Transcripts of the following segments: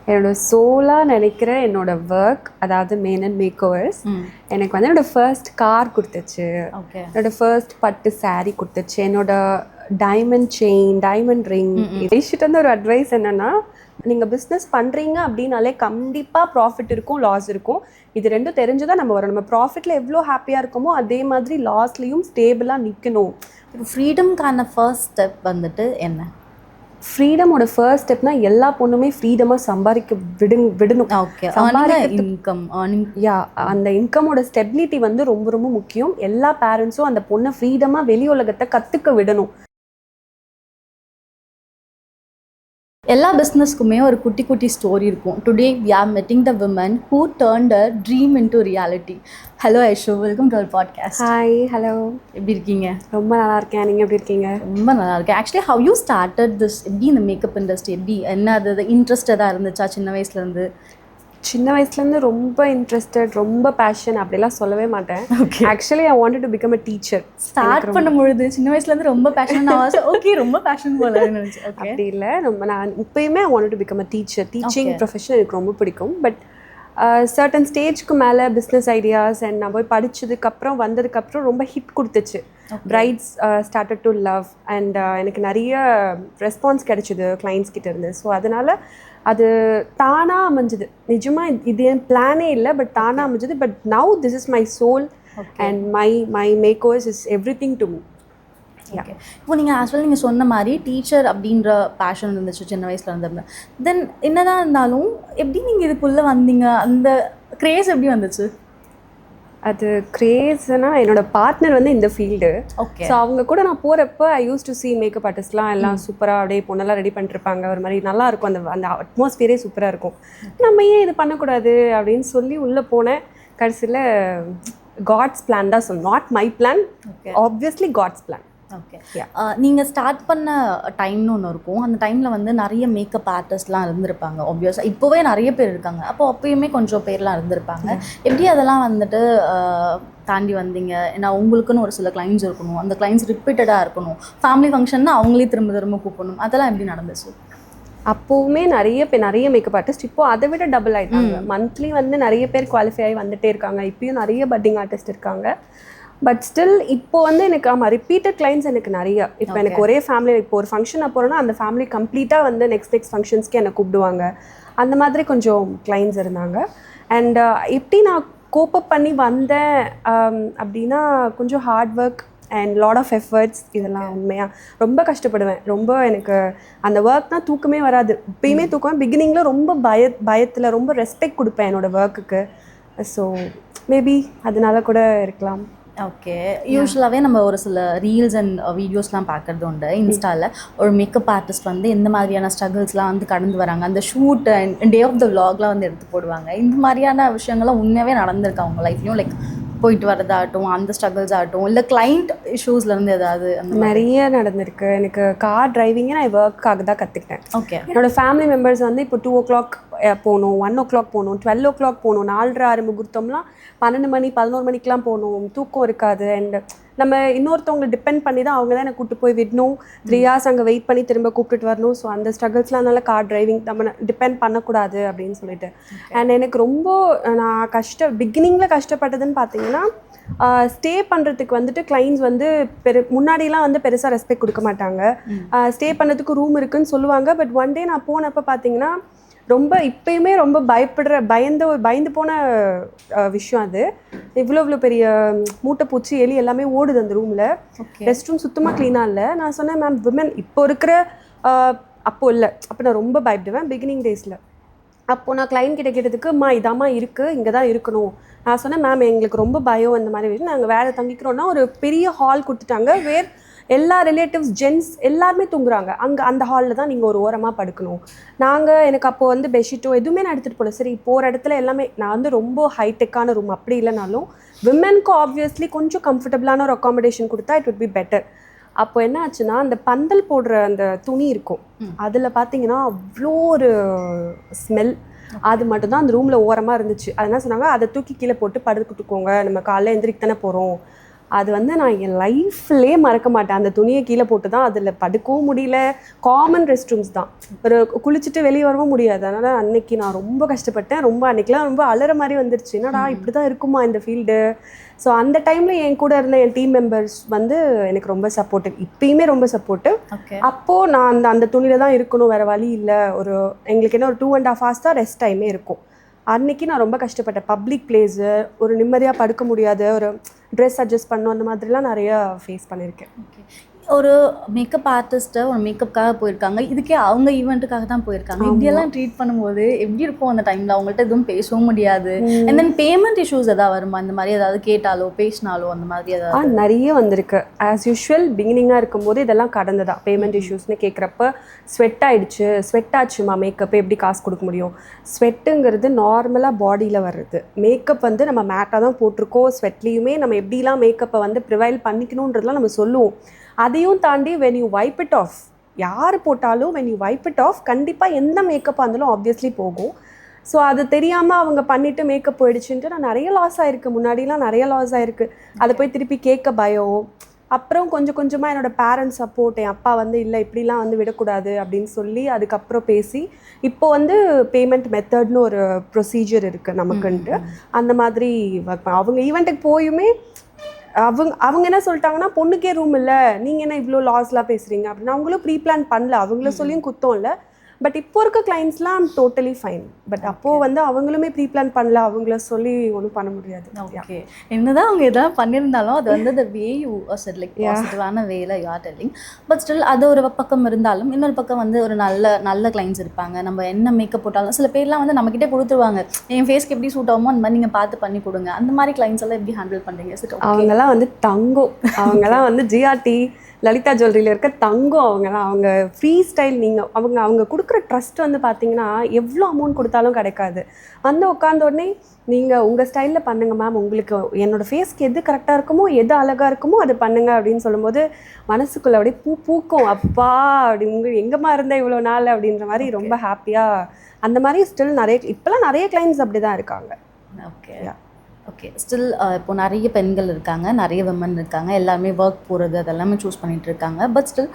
என்னோட சோலாக நினைக்கிற என்னோட ஒர்க், அதாவது மேனன் மேக்ஓவர்ஸ் எனக்கு வந்து என்னோட ஃபர்ஸ்ட் கார் கொடுத்துச்சு, என்னோட ஃபர்ஸ்ட் பட்டு சாரீ கொடுத்துச்சு, என்னோட டைமண்ட் செயின், டைமண்ட் ரிங். பேசிட்டு வந்து ஒரு அட்வைஸ் என்னன்னா, நீங்கள் பிஸ்னஸ் பண்ணுறீங்க அப்படின்னாலே கண்டிப்பாக ப்ராஃபிட் இருக்கும், லாஸ் இருக்கும். இது ரெண்டும் தெரிஞ்சுதான் நம்ம வரோம். நம்ம ப்ராஃபிட்டில் எவ்வளோ ஹாப்பியாக இருக்கோமோ அதே மாதிரி லாஸ்லேயும் ஸ்டேபிளாக நிற்கணும். இப்போ ஃப்ரீடம்கான ஃபர்ஸ்ட் ஸ்டெப் வந்துட்டு என்ன? ஃப்ரீடமோட ஃபர்ஸ்ட் ஸ்டெப்னா எல்லா பொண்ணுமே ஃப்ரீடமாக சம்பாதிக்க விடணும். ஓகே, இன்கம், யா, அந்த இன்கமோட ஸ்டெபிலிட்டி வந்து ரொம்ப ரொம்ப முக்கியம். எல்லா பேரண்ட்ஸும் அந்த பொண்ணை ஃப்ரீடமாக வெளி உலகத்தை கற்றுக்க விடணும். எல்லா பிஸ்னஸ்க்குமே ஒரு குட்டி குட்டி ஸ்டோரி இருக்கும். Today we are meeting the women who turned a dream into reality. Hello Aishu, welcome to our podcast. Hi, hello, எப்படி இருக்கீங்க? ரொம்ப நல்லா இருக்கேன். நீங்கள் எப்படி இருக்கீங்க? ரொம்ப நல்லா இருக்கேன். Actually how you started this? எப்படி இந்த மேக்கப் இண்டஸ்ட்ரி, எப்படி என்ன அது இன்ட்ரெஸ்டடாக இருந்துச்சா சின்ன வயசுலேருந்து? சின்ன வயசுலேருந்து ரொம்ப இன்ட்ரெஸ்டட், ரொம்ப பேஷன் அப்படிலாம் சொல்லவே மாட்டேன். Actually I wanted to become a teacher. Start பண்ணும்பொழுது சின்ன வயசுலேருந்து ரொம்ப பேஷன், ஓகே ரொம்ப பேஷன் போல நினச்சேன். அப்படி இல்லை, ரொம்ப நான் இப்போயுமே I wanted to become a teacher. Teaching profession எனக்கு ரொம்ப பிடிக்கும். பட் சர்டன் ஸ்டேஜ்க்கு மேலே பிஸ்னஸ் ஐடியாஸ் அண்ட் நான் போய் படித்ததுக்கப்புறம் வந்ததுக்கப்புறம் ரொம்ப ஹிட் கொடுத்துச்சு. Brides started to love and எனக்கு நிறைய ரெஸ்பான்ஸ் கிடைச்சிது கிளைண்ட்ஸ் கிட்ட இருந்து. ஸோ அதனால் அது தானாக அமைஞ்சுது. நிஜமாக இது என் பிளானே இல்லை, பட் தானாக அமைஞ்சது. But now this is my soul and my makeovers is everything to me. இப்போ நீங்கள் ஆக்சுவலாக நீங்கள் சொன்ன மாதிரி டீச்சர் அப்படின்ற பேஷன் இருந்துச்சு சின்ன வயசில் இருந்திருந்தேன். தென் என்னதான் இருந்தாலும் எப்படி நீங்கள் இதுக்குள்ளே வந்தீங்க? அந்த க்ரேஸ் எப்படி வந்துச்சு? அது க்ரேஸ்னா என்னோட பார்ட்னர் வந்து இந்த ஃபீல்டு. ஓகே. ஸோ அவங்க கூட நான் போகிறப்ப ஐ யூஸ் டு சி மேக்கப் ஆர்டிஸ்ட்லாம் எல்லாம் சூப்பராக அப்படியே பொண்ணெல்லாம் ரெடி பண்ணிருப்பாங்க. ஒரு மாதிரி நல்லா இருக்கும், அந்த அந்த அட்மாஸ்பியரே சூப்பராக இருக்கும். நம்ம ஏன் இது பண்ணக்கூடாது அப்படின்னு சொல்லி உள்ளே போனேன். கடைசியில் காட்ஸ் பிளான் தான் சொல்லணும், not my plan, obviously God's plan. Okay. நீங்கள் ஸ்டார்ட் பண்ண டைம்னு ஒன்று இருக்கும். அந்த டைமில் வந்து நிறைய மேக்கப் ஆர்டிஸ்ட்லாம் இருந்திருப்பாங்க. ஆப்வியஸாக இப்போவே நிறைய பேர் இருக்காங்க. அப்போ அப்போயுமே கொஞ்சம் பேர்லாம் இருந்திருப்பாங்க. எப்படி அதெல்லாம் வந்துட்டு தாண்டி வந்தீங்க? ஏன்னா உங்களுக்குன்னு ஒரு சில கிளைண்ட்ஸ் இருக்கணும், அந்த கிளைண்ட்ஸ் ரிப்பீட்டடாக இருக்கணும், ஃபேமிலி ஃபங்க்ஷன்னா அவங்களே திரும்ப திரும்ப கூப்பிடணும். அதெல்லாம் எப்படி நடந்துச்சு? அப்போவுமே நிறைய மேக்கப் ஆர்டிஸ்ட், இப்போது அதை விட டபுள் ஆகிட்டாங்க. மந்த்லி வந்து நிறைய பேர் குவாலிஃபை ஆகி வந்துகிட்டே இருக்காங்க. இப்போயும் நிறைய பட்டிங் ஆர்டிஸ்ட் இருக்காங்க. பட் ஸ்டில் இப்போ வந்து எனக்கு ரிப்பீட்டட் கிளைண்ட்ஸ் எனக்கு நிறைய. இப்போ எனக்கு ஒரே ஃபேமிலி, இப்போ ஒரு ஃபங்க்ஷன் போகிறோன்னா அந்த ஃபேமிலி கம்ப்ளீட்டாக வந்து நெக்ஸ்ட் ஃபங்க்ஷன்ஸ்க்கு என்னை கூப்பிடுவாங்க. அந்த மாதிரி கொஞ்சம் கிளைண்ட்ஸ் இருந்தாங்க. அண்ட் எப்படி நான் கோப்பப் பண்ணி வந்தேன் அப்படின்னா கொஞ்சம் hard work and lot of efforts. இதெல்லாம் உண்மையாக ரொம்ப கஷ்டப்படுவேன். ரொம்ப எனக்கு அந்த ஒர்க்னால் தூக்கமே வராது. இப்போயுமே தூக்கம் பிகினிங்கில் ரொம்ப பயத்தில் ரொம்ப ரெஸ்பெக்ட் கொடுப்பேன் என்னோடய ஒர்க்குக்கு. ஸோ மேபி அதனால கூட இருக்கலாம். ஓகே. யூஸ்வலாகவே நம்ம ஒரு சில ரீல்ஸ் அண்ட் வீடியோஸ்லாம் பார்க்குறது உண்டு இன்ஸ்டாவில். ஒரு மேக்கப் ஆர்டிஸ்ட் வந்து எந்த மாதிரியான ஸ்ட்ரகிள்ஸ்லாம் வந்து கடந்து வராங்க, அந்த shoot and day of the விலாக்லாம் வந்து எடுத்து போடுவாங்க. இந்த மாதிரியான விஷயங்கள்லாம் உண்மையாகவே நடந்திருக்கு அவங்க லைஃப்லையும்? லைக் போயிட்டு வரதாகட்டும், அந்த ஸ்ட்ரகிள்ஸ் ஆகட்டும், இல்லை கிளைண்ட் இஷ்யூஸ்லேருந்து ஏதாவது? அந்த நிறைய நடந்திருக்கு. எனக்கு கார் டிரைவிங்கே நான் ஒர்க்காக தான் கற்றுக்கிட்டேன். ஓகே. என்னோட ஃபேமிலி மெம்பர்ஸ் வந்து இப்போ 2 o'clock போகணும், 1 o'clock போகணும், 12 o'clock போகணும், 4:30 முகூர்த்தம்லாம் 12 மணி 11 மணிக்கெலாம் போகணும், தூக்கம் இருக்காது. அண்ட் நம்ம இன்னொருத்தவங்களை டிபெண்ட் பண்ணி தான் அவங்க தான் எனக்கு கூப்பிட்டு போய் விடணும். 3 hours அங்கே வெயிட் பண்ணி திரும்ப கூப்பிட்டுட்டு வரணும். ஸோ அந்த ஸ்ட்ரகிள்ஸ்லாம் அதனால கார் டிரைவிங் நம்ம டிபெண்ட் பண்ணக்கூடாது அப்படின்னு சொல்லிட்டு. அண்ட் எனக்கு ரொம்ப நான் பிகினிங்கில் கஷ்டப்பட்டதுன்னு பார்த்தீங்கன்னா, ஸ்டே பண்ணுறதுக்கு வந்துட்டு கிளைண்ட்ஸ் வந்து முன்னாடிலாம் வந்து பெருசாக ரெஸ்பெக்ட் கொடுக்க மாட்டாங்க. ஸ்டே பண்ணுறதுக்கு ரூம் இருக்குதுன்னு சொல்லுவாங்க. பட் ஒன் டே நான் போனப்போ பார்த்தீங்கன்னா ரொம்ப இப்போயுமே ரொம்ப பயந்து போன விஷயம் அது. இவ்வளோ பெரிய மூட்டைப்பூச்சி எலி எல்லாமே ஓடுது அந்த ரூமில். ரெஸ்ட் ரூம் சுத்தமாக க்ளீனாக இல்லை. நான் சொன்னேன், மேம் விமன் இப்போ இருக்கிற அப்போ இல்லை, அப்போ நான் ரொம்ப பயப்படுவேன் பிகினிங் டேஸில். அப்போது நான் கிளைண்ட் கிட்ட கேட்டதுக்கு, இதாம்மா இருக்குது, இங்கே தான் இருக்கணும். நான் சொன்னேன், மேம் எங்களுக்கு ரொம்ப பயம் இந்த மாதிரி விஷயம், நாங்கள் வேறு தங்கிக்கிறோன்னா ஒரு பெரிய ஹால் கொடுத்துட்டாங்க. எல்லா ரிலேட்டிவ்ஸ் ஜென்ஸ் எல்லாருமே தூங்குறாங்க அங்கே. அந்த ஹாலில் தான் நீங்கள் ஒரு ஓரமாக படுக்கணும். எனக்கு அப்போது வந்து பெட்ஷீட்டோ எதுவுமே நான் எடுத்துகிட்டு போகல. சரி, போகிற இடத்துல எல்லாமே நான் வந்து ரொம்ப ஹைடெக்கான ரூம் அப்படி இல்லைனாலும் விமென்க்கு ஆப்வியஸ்லி கொஞ்சம் கம்ஃபர்டபுளான ஒரு அக்காமடேஷன் கொடுத்தா இட் வுட் பி பெட்டர். அப்போ என்ன ஆச்சுன்னா, அந்த பந்தல் போடுற அந்த துணி இருக்கும், அதில் பார்த்தீங்கன்னா அவ்வளோ ஒரு ஸ்மெல். அது மட்டும்தான் அந்த ரூமில் ஓரமாக இருந்துச்சு. அது என்ன சொன்னாங்க, அதை தூக்கி கீழே போட்டு படுத்துக்கிட்டுக்கோங்க, நம்ம காலைல எந்திரிக்கு தானே போகிறோம் அது வந்து நான் என் லைஃப்லேயே மறக்க மாட்டேன். அந்த துணியை கீழே போட்டு தான் அதில் படுக்கவும் முடியல. காமன் ரெஸ்ட் ரூம்ஸ் தான், ஒரு குளிச்சுட்டு வெளியே வரவும் முடியாது. அதனால் அன்னைக்கு நான் ரொம்ப கஷ்டப்பட்டேன். அன்றைக்கெலாம் ரொம்ப அலற மாதிரி வந்துருச்சு, என்னடா இப்படி தான் இருக்குமா இந்த ஃபீல்டு. ஸோ அந்த டைமில் என் கூட இருந்த என் டீம் மெம்பர்ஸ் வந்து எனக்கு ரொம்ப சப்போர்ட்டிவ், இப்பயுமே ரொம்ப சப்போர்ட்டிவ். அப்போது நான் அந்த துணியில் தான் இருக்கணும், வேறு வழி இல்லை. எங்களுக்கு என்ன ஒரு 2.5 hours தான் ரெஸ்ட் டைமே இருக்கும். அன்றைக்கி நான் ரொம்ப கஷ்டப்பட்டேன். பப்ளிக் பிளேஸு, ஒரு நிம்மதியாக படுக்க முடியாது, ஒரு ட்ரெஸ் அட்ஜஸ்ட் பண்ணணும், அந்த மாதிரிலாம் நிறையா ஃபேஸ் பண்ணியிருக்கேன். ஒரு மேக்கப் ஆர்டிஸ்ட்டை ஒரு மேக்கப்புக்காக போயிருக்காங்க, இதுக்கே அவங்க ஈவெண்ட்டுக்காக தான் போயிருக்காங்க. இப்படியெல்லாம் ட்ரீட் பண்ணும்போது எப்படி இருக்கும் அந்த டைமில்? அவங்கள்ட்ட எதுவும் பேசவும் முடியாது. அண்ட் தென் பேமெண்ட் இஷ்யூஸ் எதாவது வருமா? இந்த மாதிரி ஏதாவது கேட்டாலோ பேசினாலோ அந்த மாதிரி ஏதாவது? நிறைய வந்திருக்கு. ஆஸ் யூஷுவல் பிகினிங்காக இருக்கும்போது இதெல்லாம் கடந்ததான். பேமெண்ட் இஷ்யூஸ்னு கேட்குறப்ப ஸ்வெட் ஆகிடுச்சு, ஸ்வெட் ஆச்சுமா மேக்கப்பு எப்படி காசு கொடுக்க முடியும்? ஸ்வெட்டுங்கிறது நார்மலாக பாடியில் வர்றது. மேக்கப் வந்து நம்ம மேட்டாக தான் போட்டிருக்கோம். ஸ்வெட்லேயுமே நம்ம எப்படிலாம் மேக்கப்பை வந்து ப்ரிவைல் பண்ணிக்கணுன்றதுலாம் நம்ம சொல்லுவோம். அதையும் தாண்டி when you wipe it off, யார் போட்டாலும் when you wipe it off கண்டிப்பாக எந்த மேக்கப்பாக இருந்தாலும் ஆப்வியஸ்லி போகும். ஸோ அது தெரியாமல் அவங்க பண்ணிவிட்டு மேக்கப் போயிடுச்சுன்ட்டு நான் நிறைய லாஸ் ஆகிருக்கு. முன்னாடிலாம் நிறைய லாஸ் ஆகிருக்கு. அதை போய் திருப்பி கேட்க பயம். அப்புறம் கொஞ்சம் கொஞ்சமாக என்னோடய பேரண்ட்ஸ் சப்போர்ட், என் அப்பா வந்து இல்லை இப்படிலாம் வந்து விடக்கூடாது அப்படின்னு சொல்லி அதுக்கப்புறம் பேசி இப்போ வந்து பேமெண்ட் மெத்தட்னு ஒரு ப்ரொசீஜர் இருக்குது நமக்குன்ட்டு. அந்த மாதிரி அவங்க ஈவெண்ட்டுக்கு போயுமே அவங்க என்ன சொல்லிட்டாங்கன்னா, பொண்ணுக்கே ரூம் இல்லை, நீங்கள் என்ன இவ்வளோ லாஸ்லாம் பேசுகிறீங்க அப்படின்னு. அவங்களும் ப்ரீ பிளான் பண்ணல, அவங்கள சொல்லியும் குத்தம் இல்லை. பட் இப்போ இருக்க கிளைண்ட்ஸ்லாம் டோட்டலி ஃபைன். பட் அப்போது வந்து அவங்களுமே ப்ரீ பிளான் பண்ணல, அவங்கள சொல்லி ஒன்றும் பண்ண முடியாது. ஓகே, என்னதான் அவங்க எதாவது பண்ணியிருந்தாலும் அது வந்து the way you said, like பாசிட்டிவான வேல you are telling. But still அது ஒரு பக்கம் இருந்தாலும் இன்னொரு பக்கம் வந்து ஒரு நல்ல கிளைண்ட்ஸ் இருப்பாங்க. நம்ம என்ன மேக்கப் போட்டாலும் சில பேர்லாம் வந்து நம்மக்கிட்டே கொடுத்துருவாங்க, என் ஃபேஸ்க்கு எப்படி சூட் ஆகுமோ அந்த மாதிரி நீங்கள் பார்த்து பண்ணி கொடுங்க. அந்த மாதிரி கிளைண்ட்ஸ் எல்லாம் எப்படி ஹேண்டில் பண்ணுறீங்க? அவங்கெல்லாம் வந்து தங்கம், அவங்கெல்லாம் வந்து ஜிஆர்டி லலிதா ஜுவல்லரியில் இருக்க தங்கம். அவங்க ஃப்ரீ ஸ்டைல். நீங்கள் அவங்க கொடுக்குற ட்ரஸ்ட் வந்து பார்த்தீங்கன்னா எவ்வளோ அமௌண்ட் கொடுத்தாலும் கிடைக்காது. வந்து உட்காந்த உடனே நீங்கள் உங்கள் ஸ்டைலில் பண்ணுங்கள் மேம், உங்களுக்கு என்னோடய ஃபேஸ்க்கு எது கரெக்டாக இருக்குமோ எது அழகாக இருக்குமோ அது பண்ணுங்கள் அப்படின்னு சொல்லும்போது மனசுக்குள்ளே அப்படியே பூக்கும். அப்பா அப்படி எங்கேம்மா இருந்தால் இவ்வளோ நாள் அப்படின்ற மாதிரி ரொம்ப ஹாப்பியாக. அந்த மாதிரி ஸ்டில் இப்போலாம் நிறைய கிளைண்ட்ஸ் அப்படி தான் இருக்காங்க. ஓகே, ஸ்டில் இப்போது நிறைய பெண்கள் இருக்காங்க, நிறைய விமன் இருக்காங்க, எல்லாருமே ஒர்க் போகிறது அதெல்லாமே சூஸ் பண்ணிகிட்டு இருக்காங்க. பட் ஸ்டில்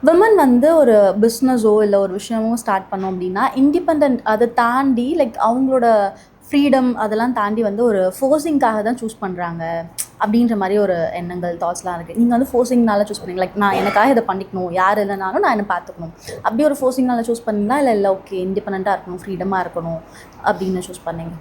விமன் வந்து ஒரு பிஸ்னஸோ இல்லை ஒரு விஷயமோ ஸ்டார்ட் பண்ணோம் அப்படின்னா இண்டிபெண்ட், அதை தாண்டி லைக் அவங்களோட ஃப்ரீடம் அதெல்லாம் தாண்டி வந்து ஒரு ஃபோர்ஸிங்காக தான் சூஸ் பண்ணுறாங்க அப்படின்ற மாதிரி ஒரு எண்ணங்கள், தாட்ஸ்லாம் இருக்குது. நீங்கள் வந்து ஃபோர்ஸிங்னால சூஸ் பண்ணீங்க, லைக் நான் எனக்காக இதை பண்ணிக்கணும், யார் இல்லைனாலும் நான் என்ன பார்த்துக்கணும், அப்படி ஒரு ஃபோர்ஸிங்னால சூஸ் பண்ணிங்களா இல்லை ஓகே இண்டிபெண்ட்டாக இருக்கணும், ஃப்ரீடமாக இருக்கணும் அப்படின்னு சூஸ் பண்ணீங்க?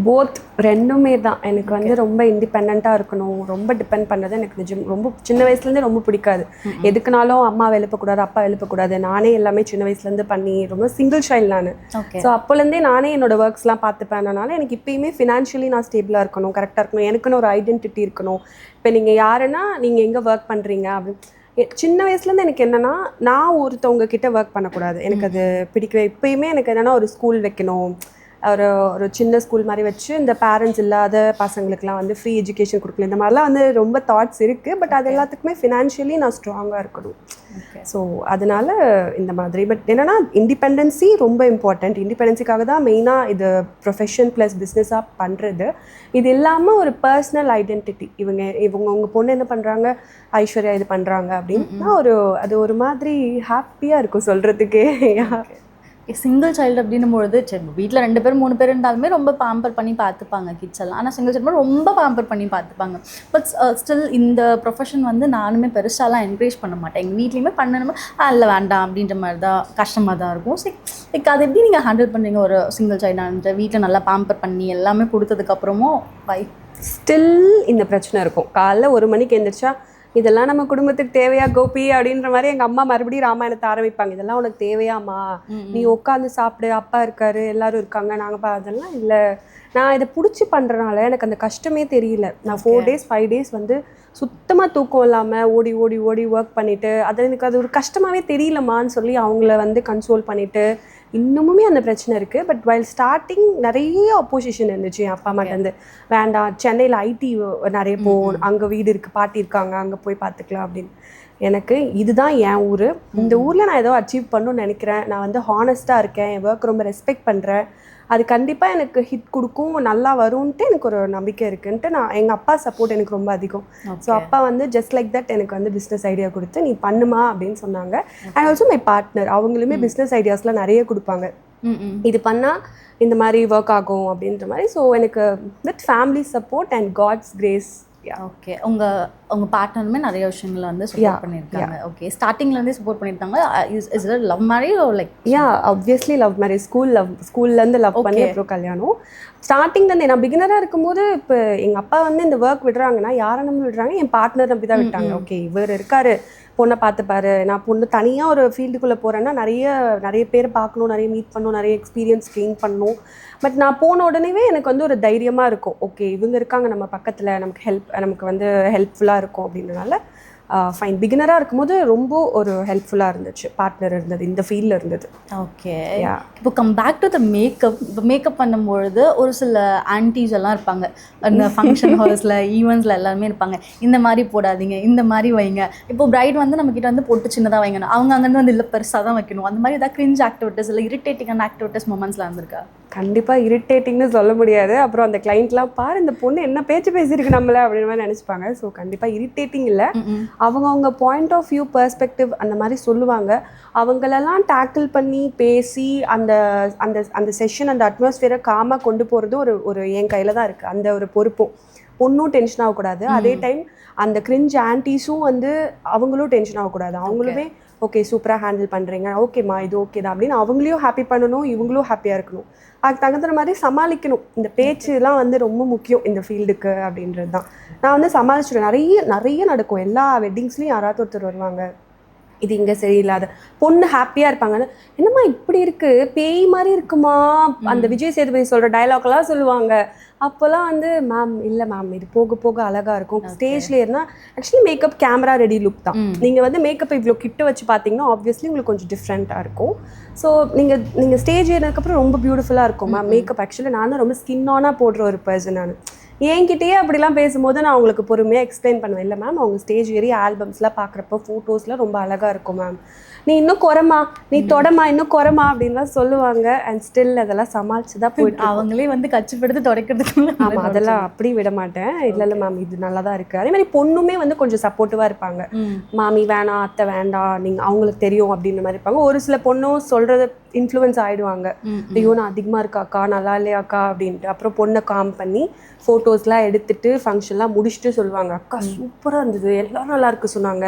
போத், ரெண்டுமே தான். எனக்கு வந்து ரொம்ப இண்டிபெண்ட்டாக இருக்கணும், ரொம்ப டிபெண்ட் பண்ணது எனக்கு ரொம்ப சின்ன வயசுலேருந்தே ரொம்ப பிடிக்காது. எதுக்குனாலும் அம்மா எழுப்பக்கூடாது, அப்பா எழுப்பக்கூடாது, நானே எல்லாமே சின்ன வயசுலேருந்து பண்ணி ரொம்ப சிங்கிள் சைல்டு நான். ஸோ அப்போலேருந்தே நானே என்னோடய ஒர்க்ஸ்லாம் பார்த்துப்பேன். அதனால் எனக்கு இப்போயுமே ஃபினான்ஷியலி நான் ஸ்டேபிளாக இருக்கணும், கரெக்டாக இருக்கணும், எனக்குன்னு ஒரு ஐடென்டிட்டி இருக்கணும். இப்போ நீங்கள் யாருன்னா நீங்கள் எங்கே ஒர்க் பண்ணுறீங்க அப்படின்னு சின்ன வயசுலேருந்து எனக்கு என்னென்னா, நான் ஒருத்தவங்க கிட்டே ஒர்க் பண்ணக்கூடாது, எனக்கு அது பிடிக்கவே. இப்போயுமே எனக்கு என்னென்னா ஒரு ஸ்கூல் வைக்கணும், ஒரு சின்ன ஸ்கூல் மாதிரி வச்சு இந்த பேரண்ட்ஸ் இல்லாத பசங்களுக்குலாம் வந்து ஃப்ரீ எஜுகேஷன் கொடுக்கல, இந்த மாதிரிலாம் வந்து ரொம்ப தாட்ஸ் இருக்குது. பட் அது எல்லாத்துக்குமே ஃபினான்ஷியலி நான் ஸ்ட்ராங்காக இருக்கணும். ஸோ அதனால் இந்த மாதிரி. பட் என்னென்னா இண்டிபெண்டன்சி ரொம்ப இம்பார்ட்டண்ட். இண்டிபெண்டன்சிக்காக தான் மெயினாக இது ப்ரொஃபஷன் ப்ளஸ் பிஸ்னஸாக பண்ணுறது. இது இல்லாமல் ஒரு பர்சனல் ஐடென்டிட்டி, உங்கள் பொண்ணு என்ன பண்ணுறாங்க, ஐஸ்வர்யா இது பண்ணுறாங்க அப்படின்னா அது ஒரு மாதிரி ஹாப்பியாக இருக்கும் சொல்கிறதுக்கே. சிங்கிள் சைல்டு அப்படின்னும் பொழுது சரி வீட்டில் 2 பேர் 3 பேர் இருந்தாலுமே ரொம்ப பேம்பர் பண்ணி பார்த்துப்பாங்க கிட்ஸ் எல்லாம். ஆனால் சிங்கிள் சைல்டு ரொம்ப பேம்பர் பண்ணி பார்த்துப்பாங்க. பட் ஸ்டில் இந்த ப்ரொஃபஷன் வந்து நானுமே பெருசாலாம் என்கரேஜ் பண்ண மாட்டேன். எங்கள் வீட்லேயுமே பண்ணணுமே இல்லை வேண்டாம் அப்படின்ற மாதிரி தான் கஷ்டமாக தான் இருக்கும். லைக் அது எப்படி நீங்கள் ஹேண்டில் பண்ணுறீங்க? ஒரு சிங்கிள் சைல்டான வீட்டில் நல்லா பேம்பர் பண்ணி எல்லாமே கொடுத்ததுக்கப்புறமும் ஸ்டில் இந்த பிரச்சனை இருக்கும். காலைல 1 மணிக்கு எழுந்திரிச்சா இதெல்லாம் நம்ம குடும்பத்துக்கு தேவையா கோபி அப்படின்ற மாதிரி எங்கள் அம்மா மறுபடியும் ராமாயணத்தை ஆரம்பிப்பாங்க. இதெல்லாம் உனக்கு தேவையாம்மா, நீ உட்காந்து சாப்பிடு, அப்பா இருக்காரு, எல்லாரும் இருக்காங்க, நாங்கள் அதெல்லாம் இல்லை. நான் இதை பிடிச்சி பண்ணுறனால எனக்கு அந்த கஷ்டமே தெரியல. நான் 4 days 5 days வந்து சுத்தமாக தூக்கம் இல்லாமல் ஓடி ஓடி ஓடி ஒர்க் பண்ணிவிட்டு எனக்கு அது ஒரு கஷ்டமாகவே தெரியலம்மான்னு சொல்லி அவங்கள வந்து கன்சோல் பண்ணிவிட்டு இன்னுமுமே அந்த பிரச்சனை இருக்குது. பட் வைல் ஸ்டார்டிங் நிறைய அப்போசிஷன் இருந்துச்சு என் அப்பா அம்மாட்டேருந்து. வேண்டாம், சென்னையில் ஐடி நிறைய அங்கே வீடு இருக்குது, பாட்டி இருக்காங்க, அங்கே போய் பார்த்துக்கலாம் அப்படின்னு. எனக்கு இதுதான் என் ஊர், இந்த ஊரில் நான் ஏதோ அச்சீவ் பண்ணணும்னு நினைக்கிறேன், நான் வந்து ஹானஸ்ட்டாக இருக்கேன், என் ஒர்க் ரொம்ப ரெஸ்பெக்ட் பண்ணுறேன், அது கண்டிப்பாக எனக்கு ஹிட் கொடுக்கும், நல்லா வரும்ன்ட்டு எனக்கு ஒரு நம்பிக்கை இருக்குன்ட்டு நான் எங்கள் அப்பா சப்போர்ட் எனக்கு ரொம்ப அதிகம். ஸோ அப்பா வந்து ஜஸ்ட் லைக் தட் எனக்கு வந்து பிஸ்னஸ் ஐடியா கொடுத்து நீ பண்ணுமா அப்படின்னு சொன்னாங்க. அண்ட் ஆல்சோ மை பார்ட்னர் அவங்களுமே பிஸ்னஸ் ஐடியாஸ்லாம் நிறைய கொடுப்பாங்க, இது பண்ணால் இந்த மாதிரி ஒர்க் ஆகும் அப்படின்ற மாதிரி. ஸோ எனக்கு with family support and God's grace. Okay, உங்க பார்ட்னருமே நிறைய விஷயங்களை வந்து சப்போர்ட் பண்ணியிருக்காங்க. ஓகே, ஸ்டார்டிங்லேருந்தே சப்போர்ட் பண்ணியிருக்காங்க. Is it love marriage or like? Obviously love marriage. ஸ்கூல்லேருந்து லவ் பண்ணி அப்புறம் கல்யாணம். ஸ்டார்டிங்லேருந்து நான் பிகினராக இருக்கும்போது இப்போ எங்கள் அப்பா வந்து இந்த ஒர்க் விடுறாங்கன்னா யாரை நம்பி விடுறாங்க, என் பார்ட்னர் நம்பி தான் விட்டாங்க. ஓகே இவர் இருக்காரு, பொண்ணை பார்த்துப்பாரு, நான் பொண்ணு தனியாக ஒரு ஃபீல்டுக்குள்ளே போகிறேன்னா நிறைய பேர் பார்க்கணும், நிறைய மீட் பண்ணணும், நிறைய எக்ஸ்பீரியன்ஸ் கெயின் பண்ணணும். பட் நான் போன உடனேவே எனக்கு வந்து ஒரு தைரியமாக இருக்கும், ஓகே இவங்க இருக்காங்க நம்ம பக்கத்தில், நமக்கு வந்து ஹெல்ப்ஃபுல்லாக இருக்கும் அப்படின்றனால ஃபைன். பிகினராக இருக்கும்போது ரொம்ப ஒரு ஹெல்ப்ஃபுல்லாக இருந்துச்சு, பார்ட்னர் இருந்தது, இந்த ஃபீல்டில் இருந்தது. ஓகே, இப்போ come back to the makeup. இப்போ மேக்கப் பண்ணும்பொழுது ஒரு சில ஆன்டிஸ் எல்லாம் இருப்பாங்க, அந்த ஃபங்க்ஷன் ஹால்ஸில் ஈவெண்ட்ஸில் எல்லாருமே இருப்பாங்க, இந்த மாதிரி போடாதீங்க, இந்த மாதிரி வைங்க. இப்போ பிரைட் வந்து நம்மக்கிட்ட வந்து பொட்டு சின்னதாக வைங்கணும், அவங்க அங்கேருந்து வந்து இல்லை பெருசாக தான் வைக்கணும். அந்த மாதிரி ஏதாவது கிரிஞ்ச் ஆக்டிவிட்டீஸ் இல்லை இரிட்டேட்டிங்கான ஆக்டிவிட்டீஸ் மொமெண்ட்ஸ்லாம் இருந்திருக்கா? கண்டிப்பாக இரிட்டேட்டிங்னு சொல்ல முடியாது. அப்புறம் அந்த கிளைண்ட்லாம் பாரு இந்த பொண்ணு என்ன பேச்சு பேசியிருக்கு நம்மளை அப்படின்னு மாதிரி நினச்சிப்பாங்க. ஸோ கண்டிப்பாக இரிட்டேட்டிங் இல்லை, அவங்க பாயிண்ட் ஆஃப் வியூ பெர்ஸ்பெக்டிவ் அந்த மாதிரி சொல்லுவாங்க. அவங்களெல்லாம் டேக்கிள் பண்ணி பேசி அந்த அந்த அந்த செஷன் அந்த அட்மாஸ்ஃபியரை காமாக கொண்டு போகிறது ஒரு என் கையில் தான் இருக்குது. அந்த ஒரு பொறுப்பும், பொண்ணும் டென்ஷன் ஆகக்கூடாது, அதே டைம் அந்த கிரிஞ்ச் ஆன்டிஸும் வந்து அவங்களும் டென்ஷன் ஆகக்கூடாது. அவங்களுமே ஓகே சூப்பராக ஹேண்டில் பண்ணுறீங்க, ஓகேம்மா இது ஓகே தான் அப்படின்னு அவங்களையும் ஹாப்பி பண்ணணும், இவங்களும் ஹாப்பியாக இருக்கணும், அதுக்கு தகுந்த மாதிரி சமாளிக்கணும். இந்த பேச்சுலாம் வந்து ரொம்ப முக்கியம் இந்த ஃபீல்டுக்கு அப்படின்றது தான். நான் வந்து சமாளிச்சிடுவேன். நிறைய நடக்கும், எல்லா வெட்டிங்ஸ்லேயும் யாராவது ஒருத்தர் வருவாங்க, இது இங்கே சரியில்லாத பொண்ணு ஹாப்பியாக இருப்பாங்கன்னு, என்னம்மா இப்படி இருக்குது பேய் மாதிரி இருக்குமா, அந்த விஜய் சேதுபதி சொல்கிற டைலாக்லாம் சொல்லுவாங்க. அப்போல்லாம் வந்து மேம் இல்லை மேம் இது போக போக அழகாக இருக்கும். ஸ்டேஜில் இருந்தால் actually makeup camera ready look தான். நீங்கள் வந்து மேக்கப் இவ்வளோ கிட்ட வச்சு பார்த்தீங்கன்னா ஆப்வியஸ்லி உங்களுக்கு கொஞ்சம் டிஃப்ரெண்ட்டாக இருக்கும். ஸோ நீங்கள் ஸ்டேஜ் ஏறினதுக்கப்புறம் ரொம்ப பியூட்டிஃபுல்லாக இருக்கும் மேம் மேக்கப். ஆக்சுவலி நான் தான் ரொம்ப ஸ்கின் ஆனாக போடுற ஒரு பர்சன். நான் என்கிட்டயே அப்படிலாம் பேசும்போது நான் அவங்களுக்கு பொறுமையாக எக்ஸ்பிளைன் பண்ணுவேன், இல்லை மேம் அவங்க ஸ்டேஜ் ஏறி ஆல்பம்ஸ்லாம் பார்க்குறப்போ ஃபோட்டோஸ்லாம் ரொம்ப அழகாக இருக்கும் மேம், நீ இன்னும் குறைமா, நீ தொடமா, இன்னும் குறைமா அப்படின்லாம் சொல்லுவாங்க. அண்ட் ஸ்டில் அதெல்லாம் சமாளிச்சு தான் போயிட்டு அவங்களே வந்து கச்சிப்படுத்து தொடக்கிறதுக்கு. ஆமாம், அதெல்லாம் அப்படி விட மாட்டேன். இல்லை மேம் இது நல்லா தான் இருக்குது. அதே மாதிரி பொண்ணுமே வந்து கொஞ்சம் சப்போர்ட்டிவாக இருப்பாங்க, மாமி வேணாம் அத்தை வேண்டாம் நீங்கள் அவங்களுக்கு தெரியும் அப்படின்ற மாதிரி இருப்பாங்க. ஒரு சில பொண்ணும் சொல்கிறத இன்ஃப்ளூயன்ஸ் ஆகிடுவாங்க, ஐயோ நான் அதிகமாக இருக்காக்கா நல்லா இல்லையாக்கா அப்படின்ட்டு. அப்புறம் பொண்ணை காம் பண்ணி ஃபோட்டோஸ்லாம் எடுத்துகிட்டு ஃபங்க்ஷன்லாம் முடிச்சுட்டு சொல்லுவாங்க, அக்கா சூப்பராக இருந்தது, எல்லோரும் நல்லா இருக்கு சொன்னாங்க,